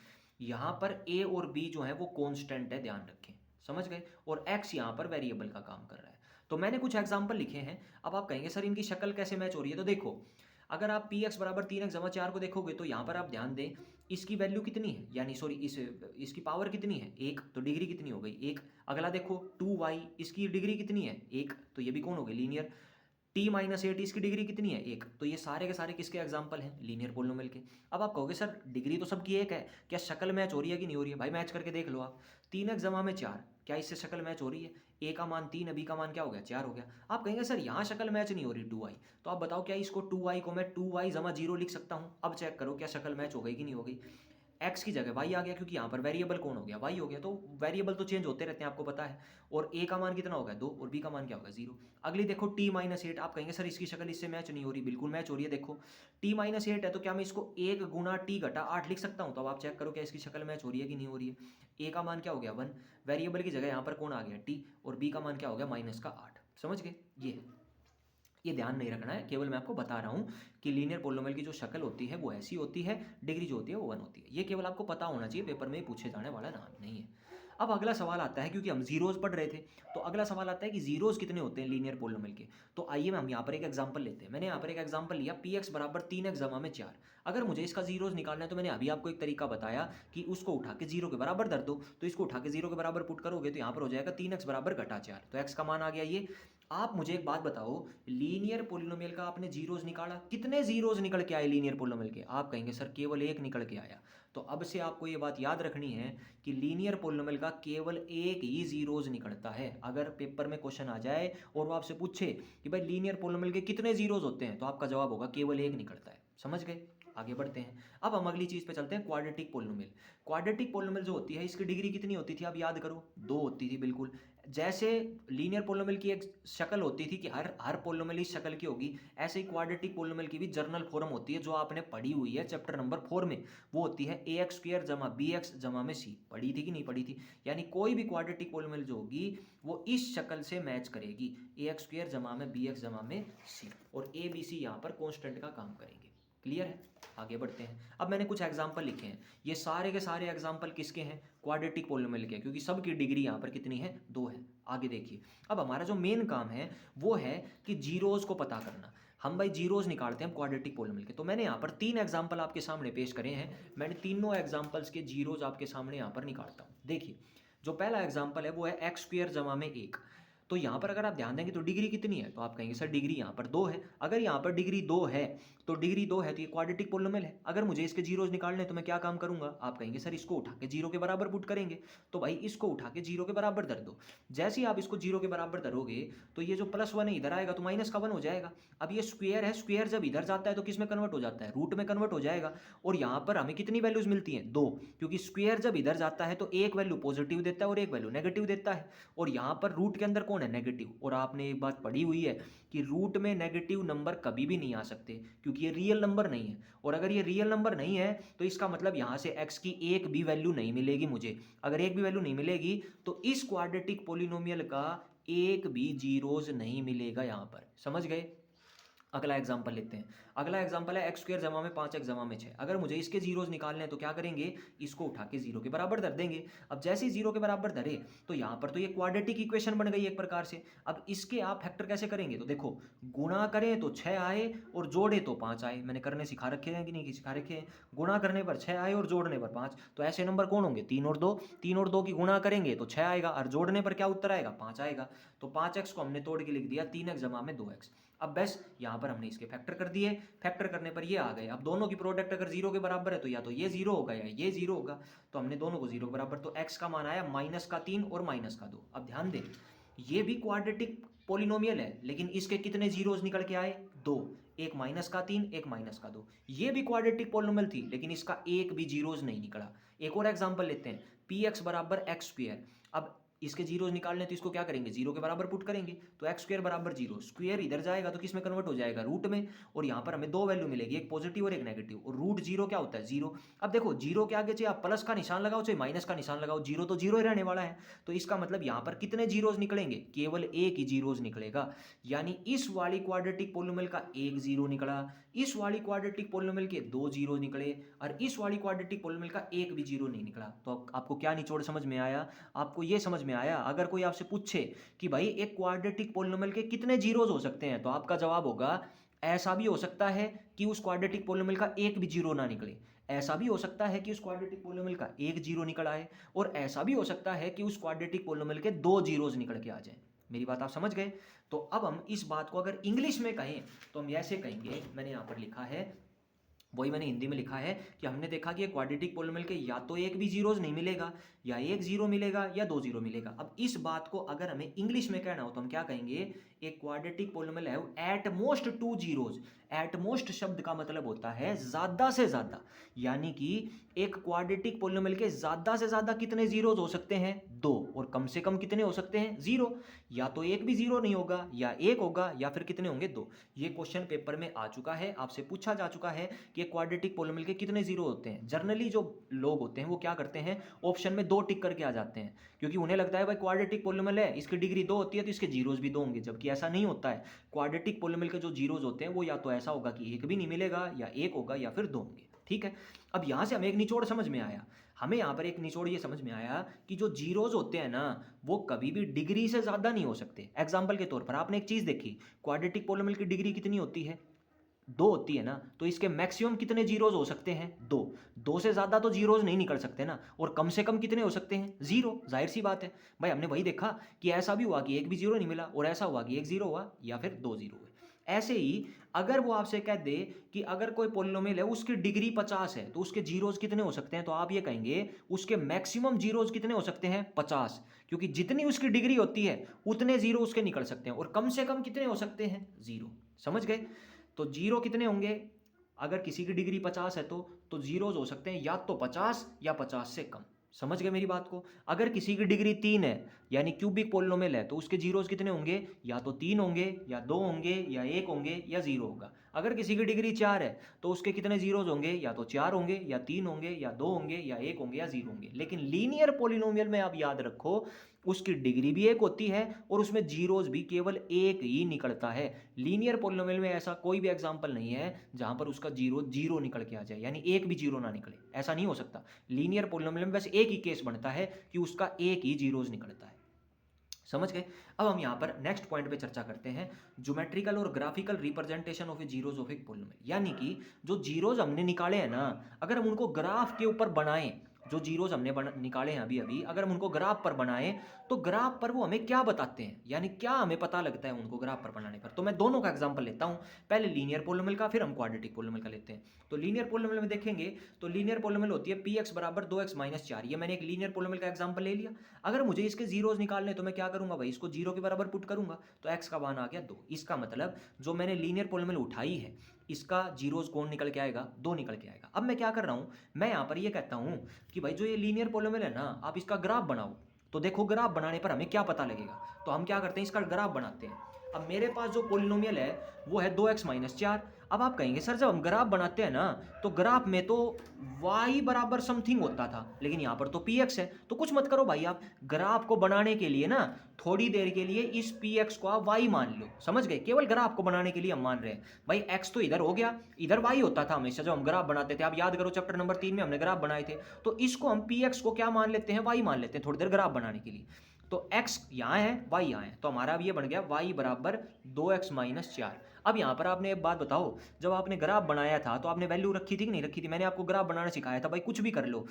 यहाँ पर a और b जो है वो कांस्टेंट है, ध्यान रखें, समझ गए। और x यहाँ पर वेरिएबल का काम कर रहा है। तो मैंने कुछ एग्जाम्पल लिखे हैं। अब आप कहेंगे सर इनकी शक्ल कैसे मैच हो रही है, तो देखो अगर आप px बराबर 3x जमा 4 को देखोगे तो यहाँ पर आप ध्यान दें, इसकी वैल्यू कितनी है, यानी सॉरी इसकी पावर कितनी है, 1, तो डिग्री कितनी हो गई, 1। अगला देखो 2y, इसकी डिग्री कितनी है, 1, तो ये भी कौन हो गई, लीनियर। t-8 इसकी डिग्री कितनी है, 1, तो ये सारे के सारे किसके एग्जाम्पल हैं, लीनियर पॉलिनोमियल के। अब आप कहोगे सर डिग्री तो सबकी 1 है, क्या शक्ल मैच हो रही है कि नहीं हो रही है, भाई मैच करके देख लो आप। 3x जमा में 4, क्या इससे शक्ल मैच हो रही है, a का मान 3 है, b का मान क्या हो गया, 4 हो गया। आप कहेंगे सर यहाँ शक्ल मैच नहीं हो रही, 2y, तो आप बताओ क्या इसको 2y को मैं 2y जमा 0 लिख सकता हूँ। अब चेक करो क्या शक्ल मैच हो गई कि नहीं हो गई। x की जगह y आ गया, क्योंकि यहाँ पर वेरिएबल कौन हो गया, y हो गया। तो वेरिएबल तो चेंज होते रहते हैं, आपको पता है। और a का मान कितना होगा, 2, और b का मान क्या होगा, 0। अगली देखो t-8, आप कहेंगे सर इसकी शक्ल इससे मैच नहीं हो रही, बिल्कुल मैच हो रही है। देखो t-8 है तो क्या मैं इसको 1 गुना t घटा 8 लिख सकता हूँ। तो अब आप चेक करो क्या इसकी शक्ल मैच हो रही है कि नहीं हो रही है। a का मान क्या हो गया, 1, वेरिएबल की जगह यहाँ पर कौन आ गया, t, और b का मान क्या हो गया, -8। समझ गए। ये ध्यान नहीं रखना है, केवल मैं आपको बता रहा हूँ कि लीनियर पॉलिनोमियल की जो शक्ल होती है वो ऐसी होती है, डिग्री जो होती है वो 1 होती है। ये केवल आपको पता होना चाहिए, पेपर में पूछे जाने वाला नाम नहीं है। अब अगला सवाल आता है, क्योंकि हम जीरोज पढ़ रहे थे, तो अगला सवाल आता है कि जीरोज कितने होते हैं लीनियर पॉलिनोमियल के। तो आइए हम यहाँ पर एक एग्जांपल लेते हैं। मैंने यहाँ पर एक एग्जांपल लिया, px बराबर 3x जमा में 4। अगर मुझे इसका जीरोज निकालना है तो मैंने अभी आपको एक तरीका बताया कि उसको उठा के 0 के बराबर धर दो। तो इसको उठा के 0 के बराबर पुट करोगे तो यहाँ पर हो जाएगा 3x बराबर घटा 4, तो x का मान आ गया ये। आप मुझे एक बात बताओ, लीनियर पॉलिनोमियल का आपने जीरोज निकाला, कितने जीरोज निकल के आए लीनियर पॉलिनोमियल के। आप कहेंगे सर केवल 1 निकल के आया। तो अब से आपको ये बात याद रखनी है कि लीनियर पॉलिनोमियल का केवल 1 ही जीरोज निकलता है। अगर पेपर में क्वेश्चन आ जाए और वो आपसे पूछे कि भाई लीनियर पॉलिनोमियल के कितने जीरोज होते हैं, तो आपका जवाब होगा केवल 1 निकलता है। समझ गए। आगे बढ़ते हैं। अब हम अगली चीज पे चलते हैं, क्वाड्रेटिक पॉलिनोमियल। क्वाड्रेटिक पॉलिनोमियल जो होती है इसकी डिग्री कितनी होती थी, आप याद करो, 2 होती थी बिल्कुल। जैसे लीनियर पॉलिनोमियल की एक शक्ल होती थी कि हर पॉलिनोमियल इस शक्ल की होगी, ऐसे ही क्वाड्रेटिक पॉलिनोमियल की भी जर्नल फॉर्म होती है जो आपने पढ़ी हुई है चैप्टर नंबर 4 में। वो होती है ax² जमा bx जमा में c। पढ़ी थी कि नहीं पढ़ी थी। यानी कोई भी क्वाड्रेटिक पॉलिनोमियल जो होगी वो इस शक्ल से मैच करेगी, ax² जमा में bx जमा में c, और a b c यहाँ पर कॉन्स्टेंट का काम करेंगे। क्लियर है। आगे बढ़ते हैं। अब मैंने कुछ एग्जाम्पल लिखे हैं, ये सारे के सारे एग्जाम्पल किसके हैं, क्वाड्रेटिक पॉलिनोमियल के, क्योंकि सबकी डिग्री यहाँ पर कितनी है, 2 है। आगे देखिए, अब हमारा जो मेन काम है वो है कि जीरोज को पता करना। हम भाई जीरोज निकालते हैं क्वाड्रेटिक पॉलिनोमियल के। तो मैंने यहाँ पर 3 एग्जाम्पल आपके सामने पेश करे हैं। मैंने तीनों एग्जाम्पल्स के जीरोज आपके सामने यहाँ पर निकालता हूँ। देखिए जो पहला एग्जाम्पल है वो है x² जमा में 1। तो यहाँ पर अगर आप ध्यान देंगे तो डिग्री कितनी है, तो आप कहेंगे सर डिग्री यहाँ पर 2 है। अगर यहाँ पर डिग्री 2 है तो डिग्री 2 है तो ये क्वाड्रेटिक पोलिनोमियल है। अगर मुझे इसके जीरोज निकालने तो मैं क्या काम करूंगा, आप कहेंगे सर इसको उठा के 0 के बराबर पुट करेंगे। तो भाई इसको उठा के 0 के बराबर धर दो। जैसे ही आप इसको 0 के बराबर धरोगे तो ये जो +1 है इधर आएगा तो -1 हो जाएगा। अब ये स्क्वायर है, स्क्वायर जब इधर जाता है तो किस में कन्वर्ट हो जाता है, रूट में कन्वर्ट हो जाएगा। और यहाँ पर हमें कितनी वैल्यूज मिलती हैं, 2, क्योंकि स्क्वायर जब इधर जाता है तो एक वैल्यू पॉजिटिव देता है और एक वैल्यू नेगेटिव देता है। और यहाँ पर रूट के अंदर कौन है, नेगेटिव। और आपने एक बात पढ़ी हुई है कि रूट में नेगेटिव नंबर कभी भी नहीं आ सकते क्योंकि ये रियल नंबर नहीं है। और अगर ये रियल नंबर नहीं है तो इसका मतलब यहाँ से x की एक भी वैल्यू नहीं मिलेगी मुझे। अगर एक भी वैल्यू नहीं मिलेगी तो इस क्वाड्रेटिक पोलिनोमियल का एक भी जीरोज नहीं मिलेगा यहाँ पर। समझ गए। अगला एग्जाम्पल लेते हैं। अगला एग्जाम्पल है x² जमा में 5x जमा में 6। अगर मुझे इसके जीरोज निकालने हैं तो क्या करेंगे, इसको उठा के 0 के बराबर धर देंगे। अब जैसे ही 0 के बराबर धरे तो यहाँ पर तो ये क्वाड्रेटिक इक्वेशन बन गई एक प्रकार से। अब इसके आप फैक्टर कैसे करेंगे, तो देखो गुणा करें तो 6 आए और जोड़े तो 5 आए। मैंने करने सिखा रखे हैं कि नहीं सिखा रखे हैं। गुणा करने पर 6 आए और जोड़ने पर 5, तो ऐसे नंबर कौन होंगे, 3 और 2। 3 और 2 की गुणा करेंगे तो 6 आएगा और जोड़ने पर क्या उत्तर आएगा, 5 आएगा। तो 5x को हमने तोड़ के लिख दिया 3x जमा में 2x। अब बस यहाँ पर हमने इसके फैक्टर कर दिए, फैक्टर करने पर ये आ गए। अब दोनों की प्रोडक्ट अगर 0 के बराबर है तो या तो ये 0 होगा या ये 0 होगा। तो हमने दोनों को 0 के बराबर, तो x का मान आया -3 और -2। अब ध्यान दें ये भी क्वाड्रेटिक पोलिनोमियल है लेकिन इसके कितने जीरोज निकल के आए, 2, एक -3 एक -2। ये भी क्वाड्रेटिक पोलिनोमियल थी लेकिन इसका एक भी जीरोज नहीं निकला। एक और एग्जांपल लेते हैं, px बराबर x²। अब इसके जीरोज निकालने तो इसको क्या करेंगे, 0 के बराबर पुट करेंगे। तो x² बराबर 0, स्क्वायर इधर जाएगा तो किस में कन्वर्ट हो जाएगा, रूट में। और यहाँ पर हमें दो वैल्यू मिलेगी, एक पॉजिटिव और एक नेगेटिव। और रूट 0 क्या होता है, 0। अब देखो 0 के आगे चाहे आप प्लस का निशान लगाओ चाहे माइनस का निशान लगाओ, 0 तो 0 ही रहने वाला है। तो इसका मतलब यहाँ पर कितने जीरोज निकलेंगे, केवल एक ही जीरोज निकलेगा। यानी इस वाली क्वाड्रेटिक पोलिनोमियल का एक जीरो निकला, इस वाली क्वाड्रेटिक पोलिनोमियल के 2 जीरो निकले और इस वाली क्वाड्रेटिक पोलिनोमियल का एक भी जीरो नहीं निकला। तो आपको क्या निचोड़ समझ में आया, आपको ये समझ में आया अगर कोई आपसे पूछे कि भाई एक क्वाड्रेटिक पोलिनोमियल के कितने जीरोज हो सकते हैं, तो आपका जवाब होगा ऐसा भी हो सकता है कि उस क्वाड्रेटिक पोलिनोमियल का एक भी जीरो ना निकले, ऐसा भी हो सकता है कि उस क्वाड्रेटिक पोलिनोमियल का एक जीरो निकल आए, और ऐसा भी हो सकता है कि उस क्वाड्रेटिक पोलिनोमियल के 2 जीरोज निकल के आ जाए। मेरी बात आप समझ गए। तो अब हम इस बात को अगर इंग्लिश में कहें तो हम ऐसे कहेंगे, मैंने यहाँ पर लिखा है वही मैंने हिंदी में लिखा है कि हमने देखा कि क्वाड्रेटिक पोलिनोमियल के या तो एक भी जीरोज नहीं मिलेगा, या एक जीरो मिलेगा, या 2 जीरो मिलेगा। अब इस बात को अगर हमें इंग्लिश में कहना हो तो हम क्या कहेंगे, एक क्वाड्रेटिक पोलिनोमियल है at most 2 zeros. At most शब्द का मतलब होता है ज्यादा से ज्यादा, यानी कि एक क्वाड्रेटिक पोलिनोमियल के ज्यादा से ज्यादा कितने जीरोज हो सकते हैं, 2, और कम से कम कितने हो सकते हैं, 0। या तो एक भी जीरो नहीं होगा, या एक होगा, या फिर कितने होंगे, 2। ये क्वेश्चन पेपर में आ चुका है, आपसे पूछा जा चुका है कि क्वाड्रेटिक पोलिनोमियल के कितने जीरो होते हैं। जनरली जो लोग होते हैं वो क्या करते हैं, ऑप्शन में 2 टिक करके आ जाते हैं, क्योंकि उन्हें लगता है भाई क्वाड्रेटिक पोलिनोमियल है, इसकी डिग्री 2 होती है तो इसके जीरोज भी 2 होंगे, जबकि ऐसा नहीं होता है। क्वाड्रेटिक पोलिनोमियल के जो जीरोज होते हैं वो या तो ऐसा होगा कि एक भी नहीं मिलेगा, या एक होगा, या फिर 2 होंगे। ठीक है। अब यहाँ से हमें एक निचोड़ समझ में आया, हमें यहाँ पर एक निचोड़ ये समझ में आया कि जो जीरोज होते हैं ना वो कभी भी डिग्री से ज़्यादा नहीं हो सकते। एग्जाम्पल के तौर पर आपने एक चीज़ देखी, क्वाड्रेटिक पोलिनोमियल की डिग्री कितनी होती है, 2 होती है ना, तो इसके मैक्सिमम कितने जीरोज हो सकते हैं, 2। 2 से ज़्यादा तो जीरोज नहीं निकल सकते ना, और कम से कम कितने हो सकते हैं, 0। जाहिर सी बात है भाई, हमने वही देखा कि ऐसा भी हुआ कि एक भी जीरो नहीं मिला, और ऐसा हुआ कि एक जीरो हुआ या फिर 2 जीरो हुए। ऐसे ही अगर वो आपसे कह दे कि अगर कोई पोलिनोमियल है उसकी डिग्री 50 है तो उसके जीरोज कितने हो सकते हैं, तो आप ये कहेंगे उसके मैक्सिमम जीरोज कितने हो सकते हैं, 50, क्योंकि जितनी उसकी डिग्री होती है उतने जीरो उसके निकल सकते हैं, और कम से कम कितने हो सकते हैं, 0। समझ गए। तो जीरो कितने होंगे, अगर किसी की डिग्री 50 है तो जीरोज हो सकते हैं या तो 50 या 50 से कम। समझ गए मेरी बात को। अगर किसी की डिग्री 3 है यानी क्यूबिक पोलिनोमियल है तो उसके जीरोज कितने होंगे, या तो 3 होंगे, या 2 होंगे, या 1 होंगे, या 0 होगा। अगर किसी की डिग्री 4 है तो उसके कितने जीरोज होंगे, या तो 4 होंगे, या 3 होंगे, या 2 होंगे, या 1 होंगे, या 0 होंगे। लेकिन लीनियर पोलिनोमियल में आप याद रखो उसकी डिग्री भी 1 होती है और उसमें जीरोज भी केवल 1 ही निकलता है। लीनियर पोलिनोमियल में ऐसा कोई भी एग्जांपल नहीं है जहां पर उसका जीरो निकल के आ जाए, यानी एक भी जीरो ना निकले, ऐसा नहीं हो सकता। लीनियर पोलिनोमियल में बस एक ही केस बनता है कि उसका एक ही जीरोज निकलता है। समझ गए। अब हम यहाँ पर नेक्स्ट पॉइंट पे चर्चा करते हैं, ज्योमेट्रिकल और graphical representation of A zeros of A polynomial. यानी कि जो जीरोज हमने निकाले हैं ना, अगर हम उनको ग्राफ के ऊपर बनाएं जो जीरोज हमने निकाले हैं अभी अभी, अगर हम उनको ग्राफ पर बनाएं तो ग्राफ पर वो हमें क्या बताते हैं, यानी क्या हमें पता लगता है उनको ग्राफ पर बनाने पर। तो मैं दोनों का एग्जांपल लेता हूं, पहले लीनियर पोलिनोमियल का, फिर हम क्वाड्रेटिक पोलिनोमियल का लेते हैं। तो लीनियर पोलिनोमियल में देखेंगे तो लीनियर पोलिनोमियल होती है px बराबर 2x माइनस 4। ये मैंने एक लीनियर पोलिनोमियल का एग्जांपल ले लिया। अगर मुझे इसके जीरोज निकालने तो मैं क्या करूंगा भाई, इसको जीरो के बराबर पुट करूंगा, तो x का मान आ गया 2। इसका मतलब जो मैंने लीनियर पोलिनोमियल उठाई है इसका जीरोज कौन निकल के आएगा, 2 निकल के आएगा। अब मैं क्या कर रहा हूं, मैं यहाँ पर ये कहता हूं कि भाई जो ये लीनियर पोलिनोमियल है ना, आप इसका ग्राफ बनाओ। तो देखो ग्राफ बनाने पर हमें क्या पता लगेगा, तो हम क्या करते हैं, इसका ग्राफ बनाते हैं। अब मेरे पास जो पोलिनोमियल है वो है 2x माइनस 4। अब आप कहेंगे सर जब हम ग्राफ बनाते हैं ना तो ग्राफ में तो y बराबर समथिंग होता था, लेकिन यहाँ पर तो px है। तो कुछ मत करो भाई, आप ग्राफ को बनाने के लिए ना थोड़ी देर के लिए इस px को आप y मान लो, समझ गए। केवल ग्राफ को बनाने के लिए हम मान रहे हैं भाई, x तो इधर हो गया, इधर y होता था हमेशा जब हम ग्राफ बनाते थे। आप याद करो चैप्टर नंबर 3 में हमने ग्राफ बनाए थे, तो इसको हम px को क्या मान लेते हैं, y मान लेते हैं थोड़ी देर ग्राफ बनाने के लिए। तो x यहाँ है, y यहाँ है, तो हमारा अब ये बन गया y बराबर 2x माइनस 4। अब यहाँ पर आपने एक बात बताओ, जब आपने ग्राफ बनाया था तो आपने वैल्यू रखी थी कि नहीं रखी थी। मैंने आपको ग्राफ बनाना सिखाया था भाई, कुछ भी कर लो,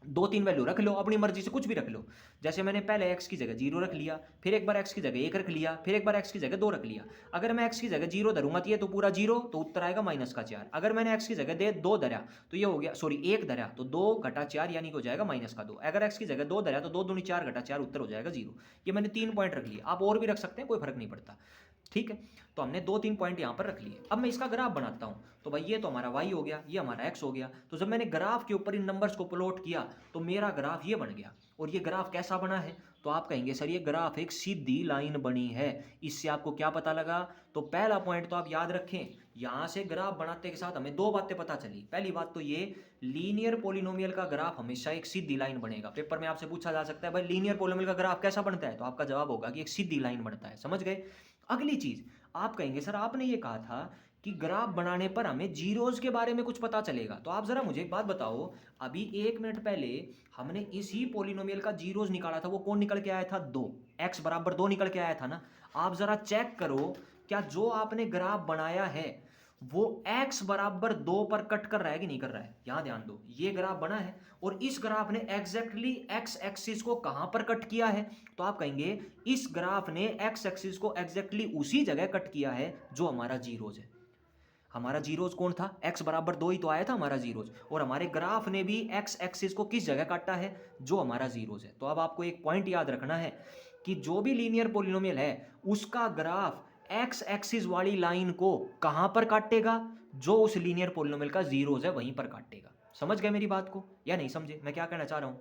2-3 वैल्यू रख लो, अपनी मर्जी से कुछ भी रख लो। जैसे मैंने पहले x की जगह 0 रख लिया, फिर एक बार x की जगह 1 रख लिया, फिर एक बार x की जगह 2 रख लिया। अगर मैं x की जगह 0 धरूंगा तो ये तो पूरा 0, तो उत्तर आएगा माइनस का 4। अगर मैंने x की जगह 2 धरा तो ये हो गया, सॉरी 1 धरा तो 2 घटा 4 यानी कि हो जाएगा माइनस का 2। अगर x की जगह 2 धरा तो 2 दूनी 4 घटा 4 उत्तर हो जाएगा 0। ये मैंने 3 पॉइंट रख लिए, आप और भी रख सकते हैं, कोई फर्क नहीं पड़ता, ठीक है। तो हमने 2-3 पॉइंट यहाँ पर रख लिए। अब मैं इसका ग्राफ बनाता हूँ, तो भाई ये तो हमारा y हो गया, ये हमारा x हो गया। तो जब मैंने ग्राफ के ऊपर इन नंबर्स को प्लॉट किया तो मेरा ग्राफ ये बन गया। और ये ग्राफ कैसा बना है, तो आप कहेंगे सर ये ग्राफ एक सीधी लाइन बनी है, इससे आपको क्या पता लगा। तो पहला पॉइंट तो आप याद रखें, यहाँ से ग्राफ बनाते के साथ हमें 2 बातें पता चली। पहली बात तो ये, लीनियर पोलिनोमियल का ग्राफ हमेशा एक सीधी लाइन बनेगा। पेपर में आपसे पूछा जा सकता है भाई लीनियर पोलिनोमियल का ग्राफ कैसा बनता है, तो आपका जवाब होगा कि एक सीधी लाइन बनता है, समझ गए। अगली चीज आप कहेंगे सर आपने ये कहा था कि ग्राफ बनाने पर हमें जीरोज के बारे में कुछ पता चलेगा। तो आप जरा मुझे एक बात बताओ, अभी 1 मिनट पहले हमने इसी पोलिनोमियल का जीरोज निकाला था, वो कौन निकल के आया था, 2, x बराबर 2 निकल के आया था ना। आप जरा चेक करो क्या जो आपने ग्राफ बनाया है वो x बराबर 2 पर कट कर रहा है कि नहीं कर रहा है। यहां ध्यान दो, ये ग्राफ बना है और इस ग्राफ ने एग्जैक्टली x एक्सिस को कहां पर कट किया है, तो आप कहेंगे इस ग्राफ ने x एक्सिस को एग्जैक्टली उसी जगह कट किया है जो हमारा जीरोज है। हमारा जीरोज कौन था, x बराबर 2 ही तो आया था हमारा जीरोज, और हमारे ग्राफ ने भी x एक्सिस को किस जगह काटा है, जो हमारा जीरोज है। तो अब आपको एक पॉइंट याद रखना है कि जो भी लीनियर पोलिनोमियल है उसका ग्राफ x एक्सिस वाली लाइन को कहां पर काटेगा, जो उस लीनियर पोलिनोमियल का जीरोज है वहीं पर काटेगा। समझ गए मेरी बात को या नहीं समझे, मैं क्या कहना चाह रहा हूं,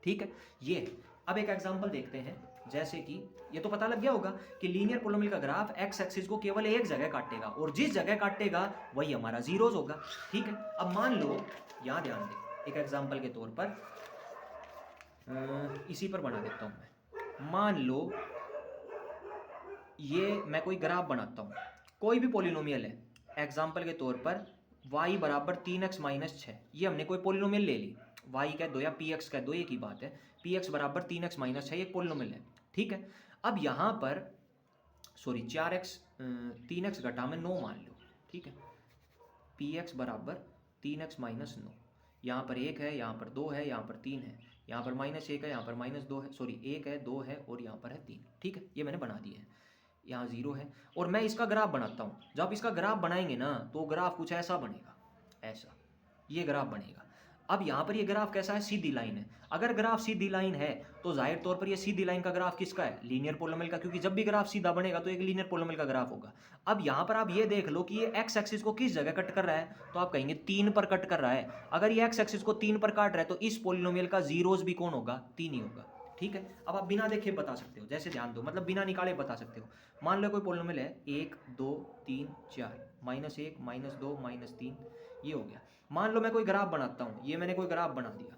ठीक है। ये अब एक एग्जांपल देखते हैं, जैसे कि ये तो पता लग गया होगा कि लीनियर पोलिनोमियल का ग्राफ x एक्सिस को केवल एक जगह काटेगा और जिस जगह काटेगा वही हमारा जीरोज होगा, ठीक है। अब मान लो, यहाँ ध्यान दे, एक एग्जांपल के तौर पर इसी पर बना देता हूं मैं। मान लो ये मैं कोई ग्राफ बनाता हूँ, कोई भी पोलिनोमियल है, एग्जाम्पल के तौर पर y बराबर 3x माइनस 6। ये हमने कोई पोलिनोमियल ले ली, y कह दो या px कह दो, एक ही बात है। px बराबर 3x माइनस 6 एक पोलिनोमियल है, ठीक है। अब यहाँ पर सॉरी 4x 3x घटा में 9 मान लो, ठीक है। px बराबर 3x माइनस 9, यहाँ पर 1 है, यहाँ पर 2 है, यहाँ पर 3 है, यहाँ पर -1 है, यहाँ पर -2 है, सॉरी 1 है, 2 है और यहाँ पर है 3, ठीक है। ये मैंने बना दिए हैं, यहाँ 0 है। और मैं इसका ग्राफ बनाता हूँ, जब आप इसका ग्राफ बनाएंगे ना तो ग्राफ कुछ ऐसा बनेगा, ऐसा ये ग्राफ बनेगा। अब यहाँ पर ये ग्राफ कैसा है, सीधी लाइन है। अगर ग्राफ सीधी लाइन है तो जाहिर तौर पर ये सीधी लाइन का ग्राफ किसका है, लीनियर पोलिनोमियल का, क्योंकि जब भी ग्राफ सीधा बनेगा तो एक लीनियर पोलिनोमियल का ग्राफ होगा। अब यहाँ पर आप ये देख लो कि ये x एक्सिस को किस जगह कट कर रहा है, तो आप कहेंगे 3 पर कट कर रहा है। अगर ये x एक्सिस को 3 पर काट रहा है तो इस पोलिनोमियल का जीरोज भी कौन होगा, 3 ही होगा, ठीक है। अब आप बिना देखे बता सकते हो, जैसे ध्यान दो, मतलब बिना निकाले बता सकते हो। मान लो कोई पोलिनोमियल है 1 2 3 4 -1 -2 -3, ये हो गया। मान लो मैं कोई ग्राफ बनाता हूँ, ये मैंने कोई ग्राफ बना दिया,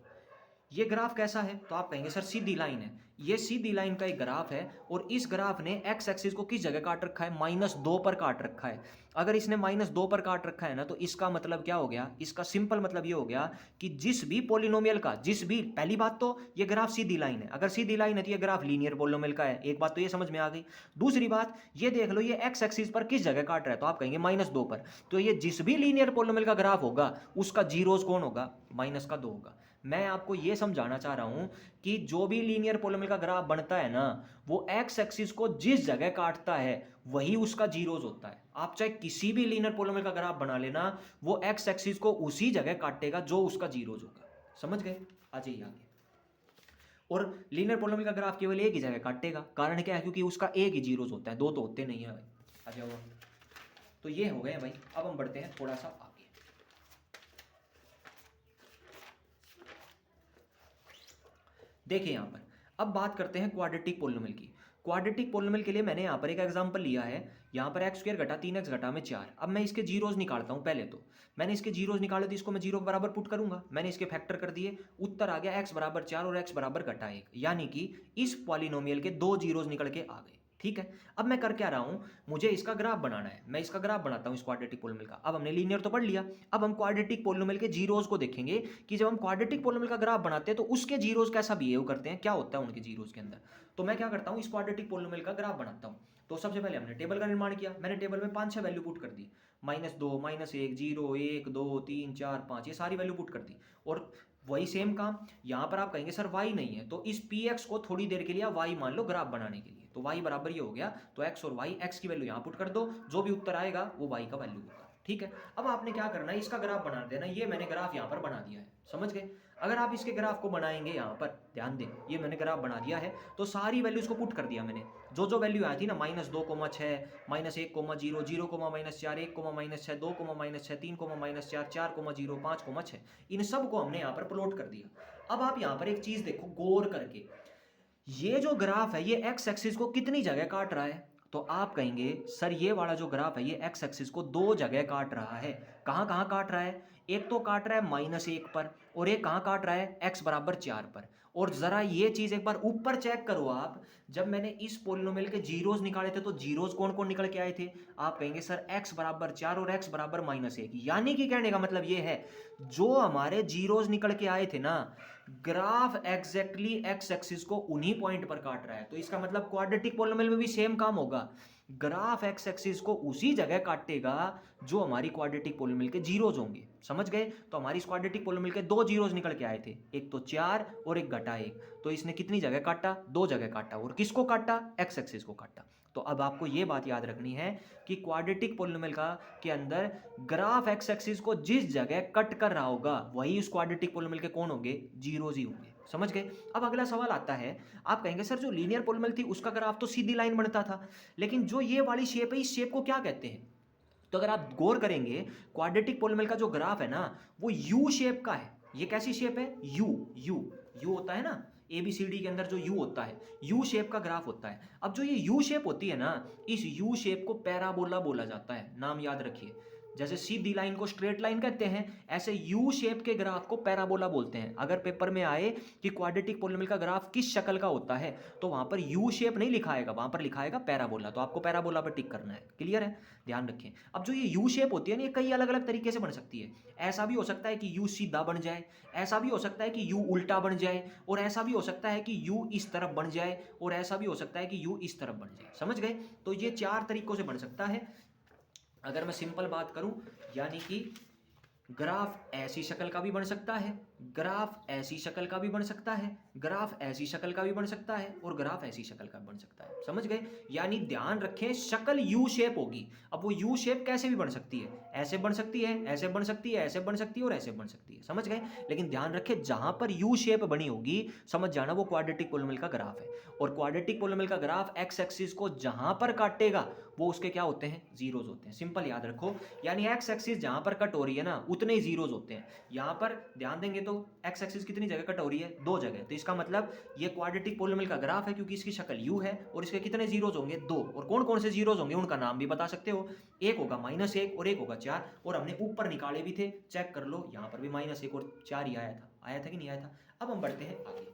ये ग्राफ कैसा है, तो आप कहेंगे सर सीधी लाइन है। ये सीधी लाइन का एक ग्राफ है और इस ग्राफ ने x एक्सिस को किस जगह काट रखा है, -2 पर काट रखा है। अगर इसने -2 पर काट रखा है ना, तो इसका मतलब क्या हो गया, इसका सिंपल मतलब ये हो गया कि जिस भी पोलिनोमियल का, जिस भी, पहली बात तो ये ग्राफ सीधी लाइन है, अगर सीधी लाइन है तो ये ग्राफ लीनियर पोलिनोमियल का है, एक बात तो ये समझ में आ गई। दूसरी बात ये देख लो, ये x एक्सिस पर किस जगह काट रहा है, तो आप कहेंगे -2 पर। तो ये जिस भी लीनियर पोलिनोमियल का ग्राफ होगा उसका जीरोज कौन होगा, -2 होगा। मैं आपको ये समझाना चाह रहा हूँ कि जो भी लीनियर पॉलिनोमियल का ग्राफ बनता है ना, वो एक्स एक्सिस को जिस जगह काटता है वही उसका जीरोज होता है। आप चाहे किसी भी लीनियर पॉलिनोमियल का ग्राफ बना लेना, वो एक्स एक्सिस को उसी जगह काटेगा जो उसका जीरोज होगा। समझ गए? आ जाइए आगे। और लीनियर पॉलिनोमियल का ग्राफ केवल एक ही जगह काटेगा, कारण क्या है? क्योंकि उसका एक ही जीरोज होता है, दो तो होते नहीं है भाई। आ जाओ। तो ये हो गए भाई। अब हम बढ़ते हैं थोड़ा सा आगे। देखिए यहाँ पर अब बात करते हैं क्वाड्रेटिक पोलिनोमियल की। क्वाड्रेटिक पोलिनोमियल के लिए मैंने यहाँ पर एक एग्जांपल लिया है। यहाँ पर एक्स स्क्वायर घटा 3x घटा में 4। अब मैं इसके जीरोज निकालता हूँ। पहले तो मैंने इसके जीरोज निकाले, तो इसको मैं जीरो के बराबर पुट करूंगा। मैंने इसके फैक्टर कर दिए, उत्तर आ गया x बराबर 4 और x बराबर घटा 1, यानी कि इस पॉलिनोमियल के दो जीरोज निकल के आ गए। ठीक है, अब मैं कर क्या रहा हूं, मुझे इसका ग्राफ बनाना है। मैं इसका ग्राफ बनाता हूं इस क्वाड्रेटिक पोलिनोमियल का। अब हमने लीनियर तो पढ़ लिया, अब हम क्वाड्रेटिक पोलिनोमियल के जीरोज को देखेंगे कि जब हम क्वाड्रेटिक पोलिनोमियल का ग्राफ बनाते हैं तो उसके जीरोज कैसा बिहेव करते हैं, क्या होता है उनके जीरोज के अंदर। तो मैं क्या करता हूं, इस क्वाड्रेटिक पोलिनोमियल का ग्राफ बनाता हूं। तो सबसे पहले हमने टेबल का निर्माण किया। मैंने टेबल में 5-6 वैल्यू पुट कर दी, -2, -1, 0, 1, 2, 3, 4, 5, ये सारी वैल्यू पुट कर दी। और वही सेम काम यहाँ पर आप कहेंगे सर y नहीं है, तो इस px को थोड़ी देर के लिए y मान लो ग्राफ बनाने के लिए। तो y बराबर ये हो गया, तो x और y, x की वैल्यू यहाँ पुट कर दो, जो भी उत्तर आएगा वो y का वैल्यू होगा। ठीक है, अब आपने क्या करना है, इसका ग्राफ बना देना। ये मैंने ग्राफ यहाँ पर बना दिया है, समझ गए? अगर आप इसके ग्राफ को बनाएंगे, यहाँ पर ध्यान दें, ये मैंने ग्राफ बना दिया है, तो सारी वैल्यूज को पुट कर दिया मैंने। जो जो वैल्यू आई थी ना, -2, -6, -1, -0, 0, -4, 1, -6, 2, -6, 3, -4, 4, 0, 5, 6, इन सब को हमने यहाँ पर प्लॉट कर दिया। अब आप यहाँ पर एक चीज देखो गौर करके, ये जो ग्राफ है ये एक्स एक्सिस को कितनी जगह काट रहा है? तो आप कहेंगे सर ये वाला जो ग्राफ है ये एक्स एक्सिस को दो जगह काट रहा है। कहाँ कहाँ काट रहा है? एक तो काट रहा है -1 पर, और एक कहाँ काट रहा है? x बराबर 4 पर। और जरा ये चीज एक बार ऊपर चेक करो आप, जब मैंने इस पोलिनोमियल के जीरोज निकाले थे तो जीरोज कौन कौन निकल के आए थे? आप कहेंगे सर x बराबर 4 और x बराबर -1। यानी कि कहने का मतलब ये है, जो हमारे जीरोज निकल के आए थे ना, ग्राफ एग्जैक्टली एक्स एक्सिस को उन्हीं पॉइंट पर काट रहा है। तो इसका मतलब क्वाड्रेटिक पोलिनोमियल में भी सेम काम होगा, ग्राफ एक्स एक्सिस को उसी जगह काटेगा जो हमारी क्वाड्रेटिक पोलिनोमियल के जीरोज होंगे। समझ गए? तो हमारी इस क्वाड्रेटिक पोलिनोमियल के दो जीरोज निकल के आए थे, एक तो 4 और एक घटा 1। तो इसने कितनी जगह काटा? दो जगह काटा। और किसको काटा? एक्स एक्सिस को काटा। तो अब आपको ये बात याद रखनी है कि क्वाड्रेटिक पोलिनोमियल का के अंदर ग्राफ एक्स एक्सिस को जिस जगह कट कर रहा होगा वही उस क्वाड्रेटिक पोलिनोमियल के कौन होंगे? जीरोज ही होंगे। समझ गए? अब अगला सवाल आता है, आप कहेंगे सर जो लीनियर पोलिनोमियल थी उसका ग्राफ तो सीधी लाइन बनता था, लेकिन जो ये वाली शेप है इस शेप को क्या कहते हैं? तो अगर आप गौर करेंगे, क्वाड्रेटिक पोलिनोमियल का जो ग्राफ है ना, वो यू शेप का है। ये कैसी शेप है? यू। यू यू होता है ना, ABCD के अंदर जो यू होता है, यू शेप का ग्राफ होता है। अब जो ये यू शेप होती है ना, इस यू शेप को पैराबोला बोला जाता है। नाम याद रखिए, जैसे सीधी लाइन को स्ट्रेट लाइन कहते हैं, ऐसे यू शेप के ग्राफ को पैराबोला बोलते हैं। अगर पेपर में आए कि क्वाड्रेटिक पोलिनोमियल का ग्राफ किस शक्ल का होता है, तो वहां पर यू शेप नहीं लिखाएगा, वहां पर लिखाएगा पैराबोला। तो आपको पैराबोला पर टिक करना है। क्लियर है? ध्यान रखें। अब जो ये यू शेप होती है ना, ये कई अलग अलग तरीके से बन सकती है। ऐसा भी हो सकता है कि यू सीधा बन जाए, ऐसा भी हो सकता है कि यू उल्टा बन जाए, और ऐसा भी हो सकता है कि यू इस तरफ बन जाए, और ऐसा भी हो सकता है कि यू इस तरफ बन जाए। समझ गए? तो ये 4 तरीकों से बन सकता है। अगर मैं सिंपल बात करूं, यानी कि ग्राफ ऐसी शक्ल का भी बन सकता है, ग्राफ ऐसी शक्ल का भी बन सकता है, ग्राफ ऐसी शक्ल का भी बन सकता है, और ग्राफ ऐसी शक्ल का बन सकता है। समझ गए? यानी ध्यान रखें, शक्ल यू शेप होगी। अब वो यू शेप कैसे भी बन सकती है, ऐसे बन सकती है, ऐसे बन सकती है, ऐसे बन सकती है, और ऐसे बन सकती है। समझ गए? लेकिन ध्यान रखें, जहां पर यू शेप बनी होगी, समझ जाना वो क्वाड्रेटिक पोलिनोमियल का ग्राफ है। और क्वाड्रेटिक पोलिनोमियल का ग्राफ एक्स एक्सिस को जहां पर काटेगा वो उसके क्या होते हैं? जीरोज होते हैं। सिंपल याद रखो, यानी एक्स एक्सिस जहां पर कट हो रही है ना, उतने ही जीरोज होते हैं। यहां पर ध्यान देंगे तो एक्स एक्सिस कितनी जगह कट हो रही है? दो जगह। तो इसका मतलब ये क्वाड्रेटिक पोलिनोमियल का ग्राफ है, क्योंकि इसकी शक्ल यू है, और इसके कितने जीरोज होंगे? दो। और कौन कौन से जीरोज होंगे उनका नाम भी बता सकते हो। एक होगा -1 और एक होगा 4, और हमने ऊपर निकाले भी थे, चेक कर लो, यहाँ पर भी -1 और 4 ही आया था कि नहीं आया था? अब हम बढ़ते हैं आगे।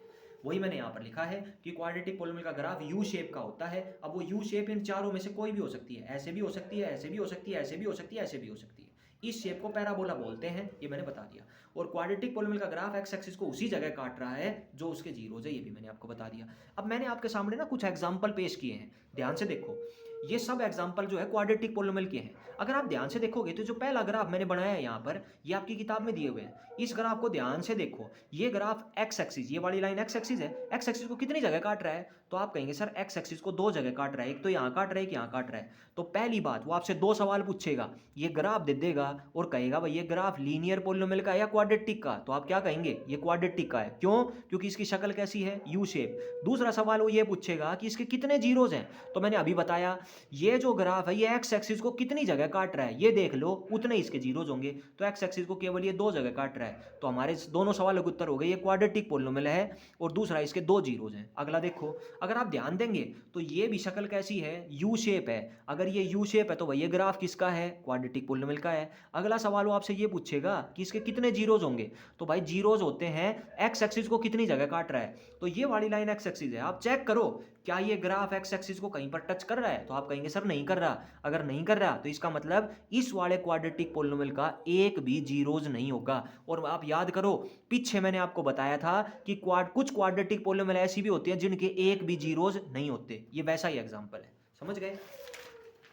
वही मैंने यहाँ पर लिखा है कि क्वाड्रेटिक पोलिनोमियल का ग्राफ यू शेप का होता है। अब वो यू शेप इन चारों में से कोई भी हो सकती है, ऐसे भी हो सकती है, ऐसे भी हो सकती है, ऐसे भी हो सकती है, ऐसे भी हो सकती है। इस शेप को पैराबोला बोलते हैं, ये मैंने बता दिया। और क्वाड्रेटिक पोलिनोमियल का ग्राफ एक्स एक्सिस को उसी जगह काट रहा है जो उसके जीरोज है, ये भी मैंने आपको बता दिया। अब मैंने आपके सामने ना कुछ एग्जांपल पेश किए हैं, ध्यान से देखो। ये सब एग्जाम्पल जो है क्वाड्रेटिक पोलिनोमियल के हैं। अगर आप ध्यान से देखोगे तो जो पहला ग्राफ मैंने बनाया है यहाँ पर, ये आपकी किताब में दिए हुए हैं। इस ग्राफ को ध्यान से देखो, ये ग्राफ एक्स एक्सिस, ये वाली लाइन एक्स एक्सिस है, एक्स एक्सिस को कितनी जगह काट रहा है? तो आप कहेंगे सर एक्स एक्सिस को दो जगह काट रहा है, एक तो यहाँ काट रहा है, एक यहाँ काट रहा है। तो पहली बात, वो आपसे दो सवाल पूछेगा, ये ग्राफ दे देगा और कहेगा भाई ये ग्राफ लीनियर पोलिनोमियल का है या क्वाड्रेटिक का? तो आप क्या कहेंगे? ये क्वाड्रेटिक का है। क्यों? क्योंकि इसकी शक्ल कैसी है? U shape. दूसरा सवाल वो ये पूछेगा कि इसके कितने जीरोज हैं। तो मैंने अभी बताया, ये जो ग्राफ है ये एक्स एक्सिस को कितनी जगह काट रहा है, ये देख लो, उतने इसके जीरोज होंगे। तो एक्स एक्सिस को केवल ये दो जगह काट रहा है, तो हमारे दोनों सवालों के उत्तर हो गए, ये क्वाड्रेटिक पोलिनोमियल है और दूसरा इसके दो जीरोज हैं। अगला देखो, अगर आप ध्यान देंगे तो ये भी शक्ल कैसी है? यू शेप है। अगर ये यू शेप है तो भाई ये ग्राफ किसका है? क्वाड्रेटिक पोलिनोमियल का है। अगला सवाल वो आपसे ये पूछेगा कि इसके कितने जीरोज होंगे। तो भाई जीरोज होते हैं एक्स एक्सिस को कितनी जगह काट रहा है। तो ये वाली लाइन एक्स एक्सिस है, आप चेक करो क्या ये ग्राफ एक्स एक्सिस को कहीं पर टच कर रहा है? तो आप कहेंगे सर नहीं कर रहा। अगर नहीं कर रहा तो इसका मतलब इस वाले क्वाड्रेटिक पोलिनोमियल का एक भी जीरोज नहीं होगा। और आप याद करो, पीछे मैंने आपको बताया था कि कुछ क्वाड्रेटिक पोलिनोमियल ऐसी भी होती हैं जिनके एक भी जीरोज नहीं होते। ये वैसा ही एग्जांपल है, समझ गए?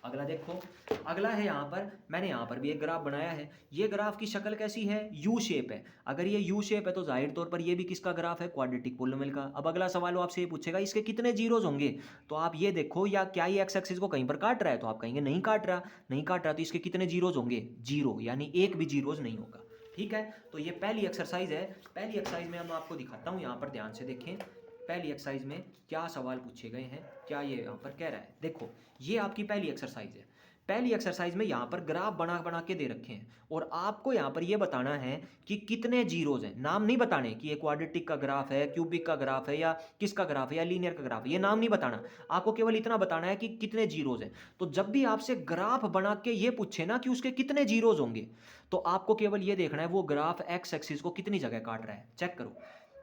अगला देखो, अगला है यहाँ पर, मैंने यहाँ पर भी एक ग्राफ बनाया है। ये ग्राफ की शक्ल कैसी है? यू शेप है। अगर ये यू शेप है तो जाहिर तौर पर ये भी किसका ग्राफ है? क्वाड्रेटिक पोलिनोमियल का। अब अगला सवाल वो आपसे ये पूछेगा इसके कितने जीरोज होंगे। तो आप ये देखो, या क्या ये एक्स एक्सिस को कहीं पर काट रहा है? तो आप कहेंगे नहीं काट रहा। नहीं काट रहा तो इसके कितने जीरोज होंगे? जीरो, यानी एक भी जीरोज नहीं होगा। ठीक है, तो ये पहली एक्सरसाइज है। पहली एक्सरसाइज में मैं आपको दिखाता हूँ, यहाँ पर ध्यान से देखें पहली एक्सरसाइज में क्या सवाल पूछे गए हैं, क्या ये यहाँ पर कह रहा है। देखो, ये आपकी पहली एक्सरसाइज है। पहली एक्सरसाइज में यहाँ पर ग्राफ बना बना के दे रखे हैं और आपको यहाँ पर ये बताना है कि कितने जीरोज हैं। नाम नहीं बताने कि ये क्वाड्रेटिक का ग्राफ है, क्यूबिक का ग्राफ है, या किसका ग्राफ है, या लीनियर का ग्राफ है, ये नाम नहीं बताना। आपको केवल इतना बताना है कि कितने जीरोज हैं। तो जब भी आपसे ग्राफ बना के ये पूछे ना कि उसके कितने जीरोज होंगे, तो आपको केवल ये देखना है वो ग्राफ एक्स एक्सिस को कितनी जगह काट रहा है। चेक करो,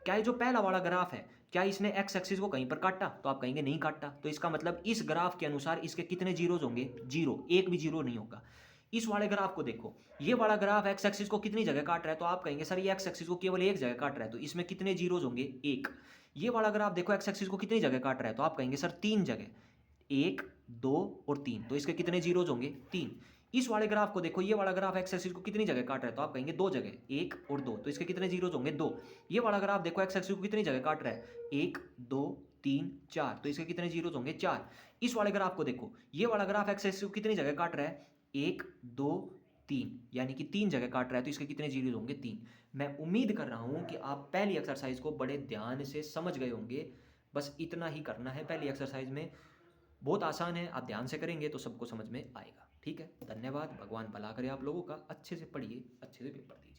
क्या ये जो पहला वाला ग्राफ है, क्या इसने एक्स एक्सिस को कहीं पर काटा? तो आप कहेंगे नहीं काटा। तो इसका मतलब इस ग्राफ के अनुसार इसके कितने जीरोज होंगे? जीरो, एक भी जीरो नहीं होगा। इस वाले ग्राफ को देखो, ये वाला ग्राफ एक्स एक्सिस को कितनी जगह काट रहा है? तो आप कहेंगे सर ये एक्स एक्सिस को केवल एक जगह काट रहा है, तो इसमें कितने जीरोज होंगे? एक। ये वाला ग्राफ देखो, एक्स एक्सिस को कितनी जगह काट रहा है? तो आप कहेंगे सर तीन जगह, एक, दो और तीन। तो इसके कितने जीरोज होंगे? तीन। इस वाले ग्राफ को देखो, ये वाला ग्राफ एक्स एक्सिस को कितनी जगह काट रहा है? तो आप कहेंगे दो जगह, एक और दो। तो इसके कितने जीरोज होंगे? दो। ये वाला ग्राफ देखो, एक्स एक्सिस को कितनी जगह काट रहा है? एक, दो, तीन, चार। तो इसके कितने जीरोज होंगे? चार। इस वाले ग्राफ को देखो, ये वाला ग्राफ एक्स एक्सिस को कितनी जगह काट रहा है? एक, दो, तीन, यानी कि तीन जगह काट रहा है। तो इसके कितने जीरोज होंगे? तीन। मैं उम्मीद कर रहा हूं कि आप पहली एक्सरसाइज को बड़े ध्यान से समझ गए होंगे। बस इतना ही करना है पहली एक्सरसाइज में, बहुत आसान है, आप ध्यान से करेंगे तो सबको समझ में आएगा। ठीक है, धन्यवाद, भगवान भला करे आप लोगों का। अच्छे से पढ़िए, अच्छे से पेपर दिए।